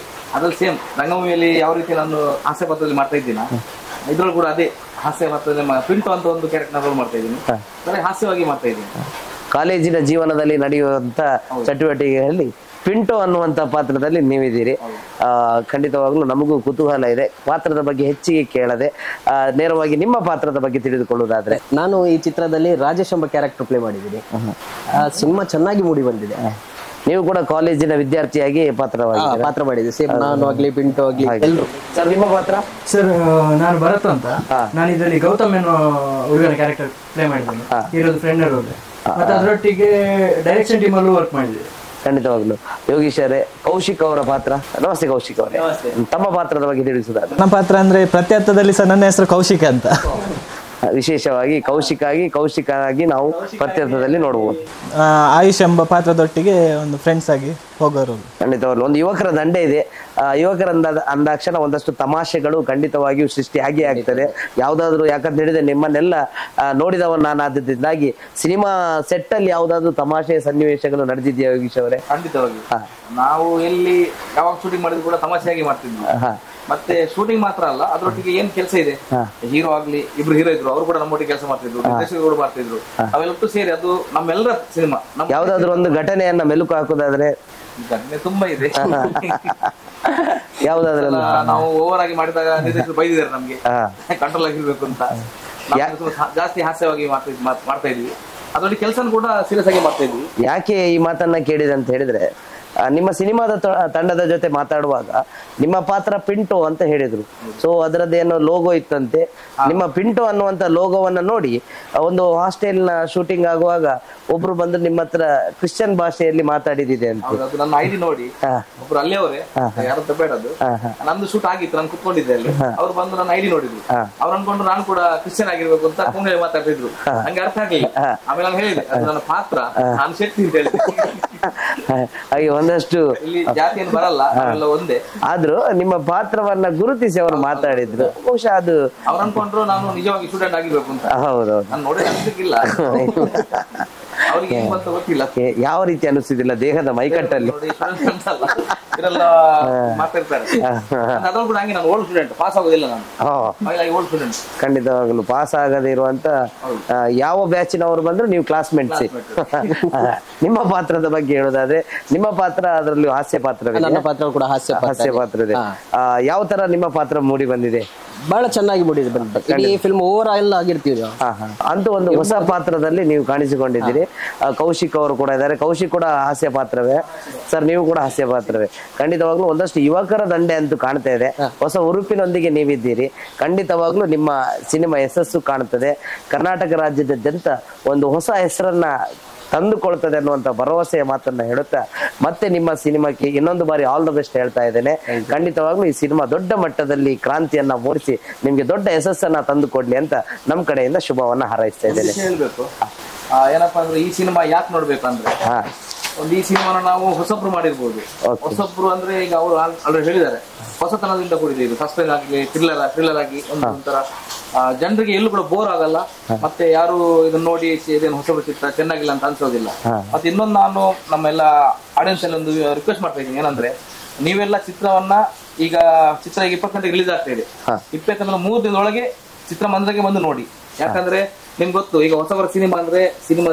ಅದ್ರಲ್ಲಿ ಸೇಮ್ ರಂಗಭೂಮಿಯಲ್ಲಿ ಯಾವ ರೀತಿ ನಾನು ಹಾಸ್ಯ ಪಾತ್ರದಲ್ಲಿ ಮಾಡ್ತಾ ಇದ್ದೀನ, ಇದ್ರೊಳಗೆ ಕೂಡ ಅದೇ ಹಾಸ್ಯ ಪಾತ್ರದಲ್ಲಿ ಪಿಂಟು ಅಂತ ಒಂದು ಕ್ಯಾರೆಕ್ಟರ್ ಮಾಡ್ತಾ ಇದ್ದೀನಿ. ಹಾಸ್ಯವಾಗಿ ಮಾಡ್ತಾ ಇದ್ದೀನಿ. ಕಾಲೇಜಿನ ಜೀವನದಲ್ಲಿ ನಡೆಯುವಂತ ಚಟುವಟಿಕೆಗಳಲ್ಲಿ ಪಿಂಟೋ ಅನ್ನುವಂತ ಪಾತ್ರದಲ್ಲಿ ನೀವಿದ್ದೀರಿ. ಖಂಡಿತವಾಗ್ಲೂ ನಮಗೂ ಕುತೂಹಲ ಇದೆ. ಪಾತ್ರದ ಬಗ್ಗೆ ಹೆಚ್ಚಿಗೆ ಕೇಳದೆ ನೇರವಾಗಿ ನಿಮ್ಮ ಪಾತ್ರದ ಬಗ್ಗೆ ತಿಳಿದುಕೊಳ್ಳುವುದಾದ್ರೆ, ನಾನು ಈ ಚಿತ್ರದಲ್ಲಿ ರಾಜೇಶ್ ಎಂಬ ಕ್ಯಾರೆಕ್ಟರ್ ಪ್ಲೇ ಮಾಡಿದ್ದೀನಿ. ಸಿನಿಮಾ ಚೆನ್ನಾಗಿ ಮೂಡಿ ಬಂದಿದೆ. ನೀವು ಕೂಡ ಕಾಲೇಜಿನ ವಿದ್ಯಾರ್ಥಿಯಾಗಿ ಪಾತ್ರ ಮಾಡಿದ್ದೆ. ಸೇಮ್ ನಾನು ಆಗ್ಲಿ ಪಿಂಟು ಆಗ್ಲಿ ಎಲ್ರು. ಸರ್ ನಿಮ್ಮ ಪಾತ್ರ? ಸರ್ ನಾನು ಭರತ್ ಅಂತ. ನಾನು ಇದರಲ್ಲಿ ಗೌತಮ್ ಏನೋ ಹುಡುಗನ ಕ್ಯಾರೆಕ್ಟರ್ ಪ್ಲೇ ಮಾಡಿದ್ದೇನೆ, ಹೀರೋದ ಫ್ರೆಂಡ್ ರೋಲ್. ಮತ್ತೆ ಅದರೊಟ್ಟಿಗೆ ಡೈರೆಕ್ಷನ್ ಟೀಮ್ ಅಲ್ಲೂ ವರ್ಕ್ ಮಾಡಿದ್ದೆ. ಖಂಡಿತವಾಗ್ಲು. ಯೋಗೀಶ್ ಅವರೇ, ಕೌಶಿಕ್ ಅವರ ಪಾತ್ರ. ನಮಸ್ತೆ ಕೌಶಿಕ್ ಅವರೇ, ತಮ್ಮ ಪಾತ್ರದ ಬಗ್ಗೆ ತಿಳಿಸುವುದಾದ್ರೆ? ನನ್ನ ಪಾತ್ರ ಅಂದ್ರೆ ಪ್ರತ್ಯರ್ಥದಲ್ಲಿ ಸಹ ನನ್ನ ಹೆಸರು ಕೌಶಿಕ ಅಂತ. ವಿಶೇಷವಾಗಿ ಕೌಶಿಕಾಗಿ ನಾವು ಪ್ರತ್ಯರ್ಥದಲ್ಲಿ ನೋಡಬಹುದು. ಆಯುಷ್ ಎಂಬ ಪಾತ್ರದೊಟ್ಟಿಗೆ ಒಂದು ಫ್ರೆಂಡ್ಸ್ ಆಗಿ ಹೋಗೋರು. ಖಂಡಿತವಾಗ್ಲು ಒಂದು ಯುವಕರ ದಂಡೆ ಇದೆ. ಯುವಕರಂದ ಅಂದಾಕ್ಷಣ ಒಂದಷ್ಟು ತಮಾಷೆಗಳು ಖಂಡಿತವಾಗಿಯೂ ಸೃಷ್ಟಿ ಆಗೇ ಆಗ್ತದೆ. ಯಾವ್ದಾದ್ರು, ಯಾಕಂತ ಹೇಳಿದ್ರೆ ನಿಮ್ಮನ್ನೆಲ್ಲ ನೋಡಿದವ ನಾನು ಆದ್ದರಿಂದಾಗಿ ಸಿನಿಮಾ ಸೆಟ್ ಅಲ್ಲಿ ಯಾವ್ದಾದ್ರು ತಮಾಷೆ ಸನ್ನಿವೇಶಗಳು ನಡೆದಿದೆಯಾ ಯೋಗೀಶ್ ಅವರೇ? ಖಂಡಿತವಾಗಿ. ನಾವು ಎಲ್ಲಿ ಯಾವಾಗ ಶೂಟಿಂಗ್ ಮಾಡಿದ್ರು ಕೂಡ ತಮಾಷೆಯಾಗಿ ಮಾಡ್ತಿದ್ವಿ. ಮತ್ತೆ ಶೂಟಿಂಗ್ ಮಾತ್ರ ಅಲ್ಲ, ಅದ್ರೊಟ್ಟಿಗೆ ಏನ್ ಕೆಲಸ ಇದೆ, ಹೀರೋ ಆಗ್ಲಿ, ಇಬ್ರು ಹೀರೋ ಇದ್ರು, ಅವರು ಕೂಡ ನಮ್ಮೊಟ್ಟಿಗೆ ಕೆಲಸ ಮಾಡ್ತಿದ್ರು, ನಿರ್ದೇಶಕರು ಮಾಡ್ತಿದ್ರು. ಅವೆಲ್ಲಟ್ಟು ಸೇರಿ ಅದು ನಮ್ಮೆಲ್ಲರ ಸಿನಿಮಾ. ಯಾವ್ದಾದ್ರು ಒಂದು ಘಟನೆಯನ್ನ ಮೆಲುಕು ಹಾಕೋದಾದ್ರೆ? ಘಟನೆ ತುಂಬಾ ಇದೆ. ಯಾವ್ದಾದ್ರು ನಾವು ಓವರ್ ಆಗಿ ಮಾಡಿದಾಗ ನಿರ್ದೇಶಕರು ಬೈದಿದ್ದಾರೆ ನಮ್ಗೆ, ಕಂಟ್ರೋಲ್ ಆಗಿರ್ಬೇಕು ಅಂತ. ಜಾಸ್ತಿ ಹಾಸ್ಯವಾಗಿ ಮಾಡ್ತಾ ಇದ್ವಿ. ಅದ್ರಲ್ಲಿ ಕೆಲಸ ಕೂಡ ಸೀರಿಯಸ್ ಆಗಿ ಮಾಡ್ತಾ ಇದ್ವಿ. ಯಾಕೆ ಈ ಮಾತನ್ನ ಕೇಳಿದೆ ಅಂತ ಹೇಳಿದ್ರೆ, ನಿಮ್ಮ ಸಿನಿಮಾದ ತಂಡದ ಜೊತೆ ಮಾತಾಡುವಾಗ ನಿಮ್ಮ ಪಾತ್ರ ಪಿಂಟೋ ಅಂತ ಹೇಳಿದ್ರು. ಸೊ ಅದರದ್ದೇನೋ ಲೋಗೋ ಇತ್ತಂತೆ. ನಿಮ್ಮ ಪಿಂಟೋ ಅನ್ನುವಂತ ಲೋಗೋವನ್ನ ನೋಡಿ ಒಂದು ಹಾಸ್ಟೆಲ್ ನ ಶೂಟಿಂಗ್ ಆಗುವಾಗ ಒಬ್ರು ಬಂದು ನಿಮ್ಮ ಹತ್ರ ಕ್ರಿಶ್ಚಿಯನ್ ಭಾಷೆಯಲ್ಲಿ ಮಾತಾಡಿದಿದೆ ಅಂತ. ನನ್ನ ಐಡಿ ನೋಡಿ ಒಬ್ರು ಅಲ್ಲಿಯವರೇ, ಯಾರು ತಪ್ಪೇಡದು, ನಂದು ಶೂಟ್ ಆಗಿತ್ತು, ನಾನು ಕುತ್ಕೊಂಡಿದ್ದೆ ಅಲ್ಲಿ. ಅವ್ರು ಬಂದು ನನ್ನ ಐಡಿ ನೋಡಿದ್ರು. ಅವ್ರು ಅನ್ಕೊಂಡು ನಾನು ಕೂಡ ಕ್ರಿಶ್ಚಿಯನ್ ಆಗಿರ್ಬೇಕು ಅಂತ ಕುಂಗಳಿ ಮಾತಾಡ್ತಿದ್ರು. ನಂಗೆ ಅರ್ಥ ಆಗ್ಲಿಲ್ಲ. ಆಮೇಲೆ ನಾನು ಹೇಳಿದೆ, ಅದು ನನ್ನ ಪಾತ್ರ, ನಾನು ಶಕ್ತಿ ಅಂತ ಹೇಳಿದೆ. ಹಾಗೆ ಒಂದಷ್ಟು ಇಲ್ಲಿ ಜಾತಿಯನ್ನು ಬರಲ್ಲ, ಅವೆಲ್ಲ ಒಂದೇ. ಆದ್ರೂ ನಿಮ್ಮ ಪಾತ್ರವನ್ನ ಗುರುತಿಸಿ ಅವರು ಮಾತಾಡಿದ್ರು. ಬಹುಶಃ ಅದು ಅವ್ರು ಅನ್ಕೊಂಡ್ರು ನಾನು ನಿಜವಾಗಿ ಸ್ಟೂಡೆಂಟ್ ಆಗಿರ್ಬೇಕು ಅಂತ. ಹೌದೌದು. ನಾನು ನೋಡಿ ಅನ್ಸಕ್ಕಿಲ್ಲ, ಅವ್ರಿಗೆ ಏನ್ ಬಂತ ಗೊತ್ತಿಲ್ಲ. ಯಾವ ರೀತಿ ಅನಿಸುದಿಲ್ಲ ದೇಹದ ಮೈಕಟ್ಟಲ್ಲಿ ಇದೆಲ್ಲ ಮಾತಾಡ್ತಾರೆ. ಅದ್ರಲ್ಲಿ ಕೂಡ ಹಂಗೆ, ನಾನು ಓಲ್ಡ್ ಸ್ಟೂಡೆಂಟ್, ಪಾಸ್ ಆಗೋದಿಲ್ಲ ನಾನು. Old student. ಖಂಡಿತವಾಗಲು ಪಾಸ್ ಆಗದೆ ಇರುವಂತ ಯಾವ ಬ್ಯಾಚಿನವರು ಬಂದ್ರು ನೀವು ಕ್ಲಾಸ್ಮೇಟ್ಸ್. ನಿಮ್ಮ ಪಾತ್ರದ ಬಗ್ಗೆ ಹೇಳೋದಾದ್ರೆ, ನಿಮ್ಮ ಪಾತ್ರ ಅದರಲ್ಲಿ ಹಾಸ್ಯ ಪಾತ್ರ. ನನ್ನ ಪಾತ್ರ ಕೂಡ ಹಾಸ್ಯ ಪಾತ್ರ ಇದೆ. ಯಾವ ತರ ನಿಮ್ಮ ಪಾತ್ರ ಮೂಡಿ ಬಂದಿದೆ? ಬಹಳ ಚೆನ್ನಾಗಿ ಮೂಡಿದೆ. ಇಡೀ ಫಿಲ್ಮ್ ಓವರ್ ಆಲ್ ಆಗಿರ್ತೀವಿ. ಅಂತೂ ಒಂದು ಹೊಸ ಪಾತ್ರದಲ್ಲಿ ನೀವು ಕಾಣಿಸಿಕೊಂಡಿದ್ದೀರಿ. ಕೌಶಿಕ್ ಅವರು ಕೂಡ ಇದ್ದಾರೆ. ಕೌಶಿಕ್ ಕೂಡ ಹಾಸ್ಯ ಪಾತ್ರವೇ. ಸರ್ ನೀವು ಕೂಡ ಹಾಸ್ಯ ಪಾತ್ರವೇ. ಖಂಡಿತವಾಗ್ಲೂ ಒಂದಷ್ಟು ಯುವಕರ ದಂಡೆ ಅಂತೂ ಕಾಣ್ತಾ ಇದೆ. ಹೊಸ ಹುರುಪಿನೊಂದಿಗೆ ನೀವಿದ್ದೀರಿ. ಖಂಡಿತವಾಗ್ಲೂ ನಿಮ್ಮ ಸಿನಿಮಾ ಯಶಸ್ಸು ಕಾಣುತ್ತದೆ. ಕರ್ನಾಟಕ ರಾಜ್ಯದಾದ್ಯಂತ ಒಂದು ಹೊಸ ಹೆಸರನ್ನ ತಂದುಕೊಳ್ತದೆ ಅನ್ನುವಂತ ಭರವಸೆಯ ಮಾತನ್ನ ಹೇಳುತ್ತಾ ಮತ್ತೆ ನಿಮ್ಮ ಸಿನಿಮಾಕ್ಕೆ ಇನ್ನೊಂದು ಬಾರಿ ಆಲ್ ದ ಬೆಸ್ಟ್ ಹೇಳ್ತಾ ಇದ್ದೇನೆ. ಖಂಡಿತವಾಗ್ಲೂ ಈ ಸಿನಿಮಾ ದೊಡ್ಡ ಮಟ್ಟದಲ್ಲಿ ಕ್ರಾಂತಿಯನ್ನ ಮೂಡಿಸಿ ನಿಮ್ಗೆ ದೊಡ್ಡ ಯಶಸ್ಸನ್ನ ತಂದುಕೊಡ್ಲಿ ಅಂತ ನಮ್ಮ ಕಡೆಯಿಂದ ಶುಭವನ್ನ ಹಾರೈಸ್ತಾ ಇದ್ದೇನೆ. ಹೇಳ್ಬೇಕು ಏನಪ್ಪಾ ಅಂದ್ರೆ, ಈ ಸಿನಿಮಾ ಯಾಕೆ ನೋಡ್ಬೇಕಂದ್ರೆ, ಒಂದು ಈ ಸಿನಿಮಾನ ನಾವು ಹೊಸಬ್ರು ಮಾಡಿರ್ಬೋದು. ಹೊಸಬ್ರು ಅಂದ್ರೆ ಈಗ ಅವರು ಆಲ್ರೆಡಿ ಹೇಳಿದ್ದಾರೆ, ಹೊಸತನದಿಂದ ಕೂಡಿದೆ ಇದು. ಸಸ್ಪೆನ್ಸ್ ಆಗಲಿ, ಥ್ರಿಲ್ಲರ್ ಆಗಿ ಒಂಥರ ಜನರಿಗೆ ಎಲ್ಲೂ ಕೂಡ ಬೋರ್ ಆಗಲ್ಲ. ಮತ್ತೆ ಯಾರು ಇದನ್ನ ನೋಡಿ ಇದೇನು ಹೊಸಬ್ರು ಚಿತ್ರ ಚೆನ್ನಾಗಿಲ್ಲ ಅಂತ ಅನ್ಸೋದಿಲ್ಲ. ಮತ್ತೆ ಇನ್ನೊಂದು ನಾನು ನಮ್ಮೆಲ್ಲ ಆಡಿಯನ್ಸ್ ಅಲ್ಲಿ ಒಂದು ರಿಕ್ವೆಸ್ಟ್ ಮಾಡ್ತಾ ಇದ್ದೀನಿ, ಏನಂದ್ರೆ ನೀವೆಲ್ಲ ಚಿತ್ರವನ್ನ ಈಗ 20 ಗಂಟೆಗೆ ರಿಲೀಸ್ ಆಗ್ತಾ ಇದೆ. 3 ದಿನದೊಳಗೆ ಚಿತ್ರಮಂದಿರಕ್ಕೆ ಬಂದು ನೋಡಿ. ಯಾಕಂದ್ರೆ ನಿಮ್ಗೆ ಗೊತ್ತು, ಈಗ ಹೊಸಬರ ಸಿನಿಮಾ ಅಂದ್ರೆ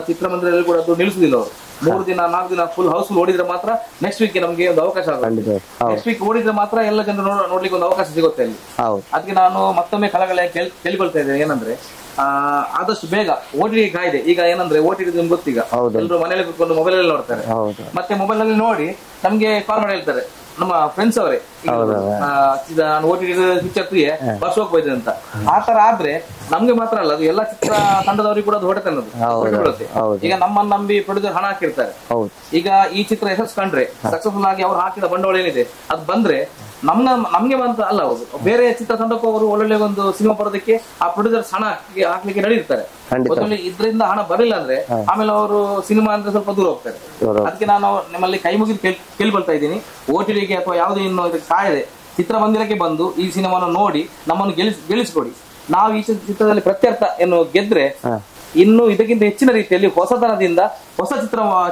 ಚಿತ್ರಮಂದಿರದಲ್ಲಿ ಕೂಡ ಅದು ನಿಲ್ಲಿಸುದಿಲ್ಲ ಅವರು. 3 ದಿನ 4 ದಿನ ಫುಲ್ ಹೌಸ್ಫುಲ್ ಓಡಿದ್ರೆ ಮಾತ್ರ ನೆಕ್ಸ್ಟ್ ವೀಕ್ ನಮ್ಗೆ ಒಂದು ಅವಕಾಶ ಆಗುತ್ತೆ. ನೆಕ್ಸ್ಟ್ ವೀಕ್ ಓಡಿದ್ರೆ ಮಾತ್ರ ಎಲ್ಲ ಜನರು ನೋಡ್ಲಿಕ್ಕೆ ಒಂದು ಅವಕಾಶ ಸಿಗುತ್ತೆ ಅಲ್ಲಿ. ಅದಕ್ಕೆ ನಾನು ಮತ್ತೊಮ್ಮೆ ಕಳಕಳಿ ಕೇಳಿಕೊಳ್ತಾ ಇದ್ದೇನೆ, ಏನಂದ್ರೆ ಆದಷ್ಟು ಬೇಗ ಓಟಿಟಿ ಕಾಯ್ದೆ. ಈಗ ಏನಂದ್ರೆ ಓಟಿಟಿ ನಿಮ್ಗೆ ಗೊತ್ತೀಗ ಎಲ್ಲರೂ ಮನೇಲಿ ಕುತ್ಕೊಂಡು ಮೊಬೈಲ್ ಅಲ್ಲಿ ನೋಡ್ತಾರೆ. ಮತ್ತೆ ಮೊಬೈಲ್ ಅಲ್ಲಿ ನೋಡಿ ನಮ್ಗೆ ಕಾಲ್ ಮಾಡಿ ಹೇಳ್ತಾರೆ, ನಮ್ಮ ಫ್ರೆಂಡ್ಸ್ ಅವರೇ, ನಾನು ಓಟಿಟಿ ಪಿಕ್ಚರ್ ವರ್ಷ ಹೋಗ್ಬೋಯ್ತು ಅಂತ. ಆ ತರ ಆದ್ರೆ ನಮ್ಗೆ ಮಾತ್ರ ಅಲ್ಲ, ಅದು ಎಲ್ಲ ಚಿತ್ರ ತಂಡದವರಿಗೆ ಕೂಡ ಅದು ಹೊಡೆತನ್ನೋದು. ಈಗ ನಮ್ಮನ್ನ ನಂಬಿ ಪ್ರೊಡ್ಯೂಸರ್ ಹಣ ಹಾಕಿರ್ತಾರೆ. ಈಗ ಈ ಚಿತ್ರ ಯಶಸ್ ಕಂಡ್ರೆ, ಸಕ್ಸಸ್ಫುಲ್ ಆಗಿ ಅವ್ರು ಹಾಕಿದ ಬಂಡವಾಳ ಏನಿದೆ ಅದು ಬಂದ್ರೆ ನಮ್ಗೆ ಮಾತ್ರ ಅಲ್ಲ, ಅವರು ಬೇರೆ ಚಿತ್ರ ತಂಡಕ್ಕೂ ಅವರು ಒಳ್ಳೊಳ್ಳೆ ಒಂದು ಸಿನಿಮಾ ಬರೋದಕ್ಕೆ ಆ ಪ್ರೊಡ್ಯೂಸರ್ಸ್ ಹಣ ಹಾಕ್ಲಿಕ್ಕೆ ನಡೆಯಿರ್ತಾರೆ. ಇದರಿಂದ ಹಣ ಬರಲಿಲ್ಲ ಅಂದ್ರೆ ಆಮೇಲೆ ಅವರು ಸಿನಿಮಾ ಅಂದ್ರೆ ಸ್ವಲ್ಪ ದೂರ ಹೋಗ್ತಾರೆ. ಅದಕ್ಕೆ ನಾನು ನಿಮ್ಮಲ್ಲಿ ಕೈ ಮುಗಿದು ಕೇಳ್ಕೊಳ್ತಾ ಇದ್ದೀನಿ, ಓಟಿಟಿಗೆ ಅಥವಾ ಯಾವುದೇ ಇನ್ನು ಇದಕ್ಕೆ ಕಾಯದೆ ಚಿತ್ರಮಂದಿರಕ್ಕೆ ಬಂದು ಈ ಸಿನಿಮಾನ ನೋಡಿ ನಮ್ಮನ್ನು ಗೆಲ್ಲಿಸಿಕೊಡಿ. ನಾವು ಈ ಚಿತ್ರದಲ್ಲಿ ಪ್ರತ್ಯರ್ಥ ಏನು ಗೆದ್ರೆ ಇನ್ನು ಇದಕ್ಕಿಂತ ಹೆಚ್ಚಿನ ರೀತಿಯಲ್ಲಿ ಹೊಸತನದಿಂದ ಹೊಸ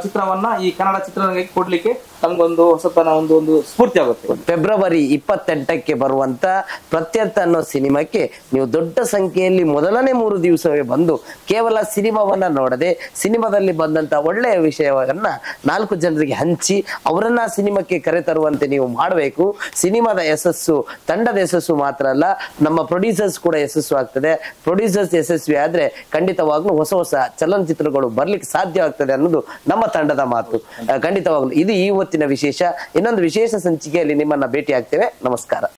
ಚಿತ್ರವನ್ನ ಈ ಕನ್ನಡ ಚಿತ್ರರಂಗಕ್ಕೆ ಕೊಡ್ಲಿಕ್ಕೆ ನಮ್ಗೊಂದು ಹೊಸತನ ಒಂದು ಸ್ಫೂರ್ತಿ ಆಗುತ್ತೆ. ಫೆಬ್ರವರಿ 28ಕ್ಕೆ ಬರುವಂತ ಪ್ರತ್ಯರ್ಥ ಅನ್ನೋ ಸಿನಿಮಾಕ್ಕೆ ನೀವು ದೊಡ್ಡ ಸಂಖ್ಯೆಯಲ್ಲಿ ಮೊದಲನೇ 3 ದಿವಸವೇ ಬಂದು ಕೇವಲ ಸಿನಿಮಾವನ್ನ ನೋಡದೆ ಸಿನಿಮಾದಲ್ಲಿ ಬಂದಂತ ಒಳ್ಳೆಯ ವಿಷಯವನ್ನ 4 ಜನರಿಗೆ ಹಂಚಿ ಅವರನ್ನ ಸಿನಿಮಾಕ್ಕೆ ಕರೆತರುವಂತೆ ನೀವು ಮಾಡಬೇಕು. ಸಿನಿಮಾದ ಯಶಸ್ಸು ತಂಡದ ಯಶಸ್ಸು ಮಾತ್ರ ಅಲ್ಲ, ನಮ್ಮ ಪ್ರೊಡ್ಯೂಸರ್ಸ್ ಕೂಡ ಯಶಸ್ಸು ಆಗ್ತದೆ. ಪ್ರೊಡ್ಯೂಸರ್ಸ್ ಯಶಸ್ವಿ ಆದ್ರೆ ಖಂಡಿತವಾಗ್ಲೂ ಹೊಸ ಚಲನಚಿತ್ರಗಳು ಬರ್ಲಿಕ್ಕೆ ಸಾಧ್ಯ ಆಗ್ತದೆ ಅನ್ನೋದು ನಮ್ಮ ತಂಡದ ಮಾತು. ಖಂಡಿತವಾಗ್ಲು ಇದು ಈ ಹೊತ್ತಿನ ವಿಶೇಷ. ಇನ್ನೊಂದು ವಿಶೇಷ ಸಂಚಿಕೆಯಲ್ಲಿ ನಿಮ್ಮನ್ನ ಭೇಟಿ ಆಗ್ತೇವೆ. ನಮಸ್ಕಾರ.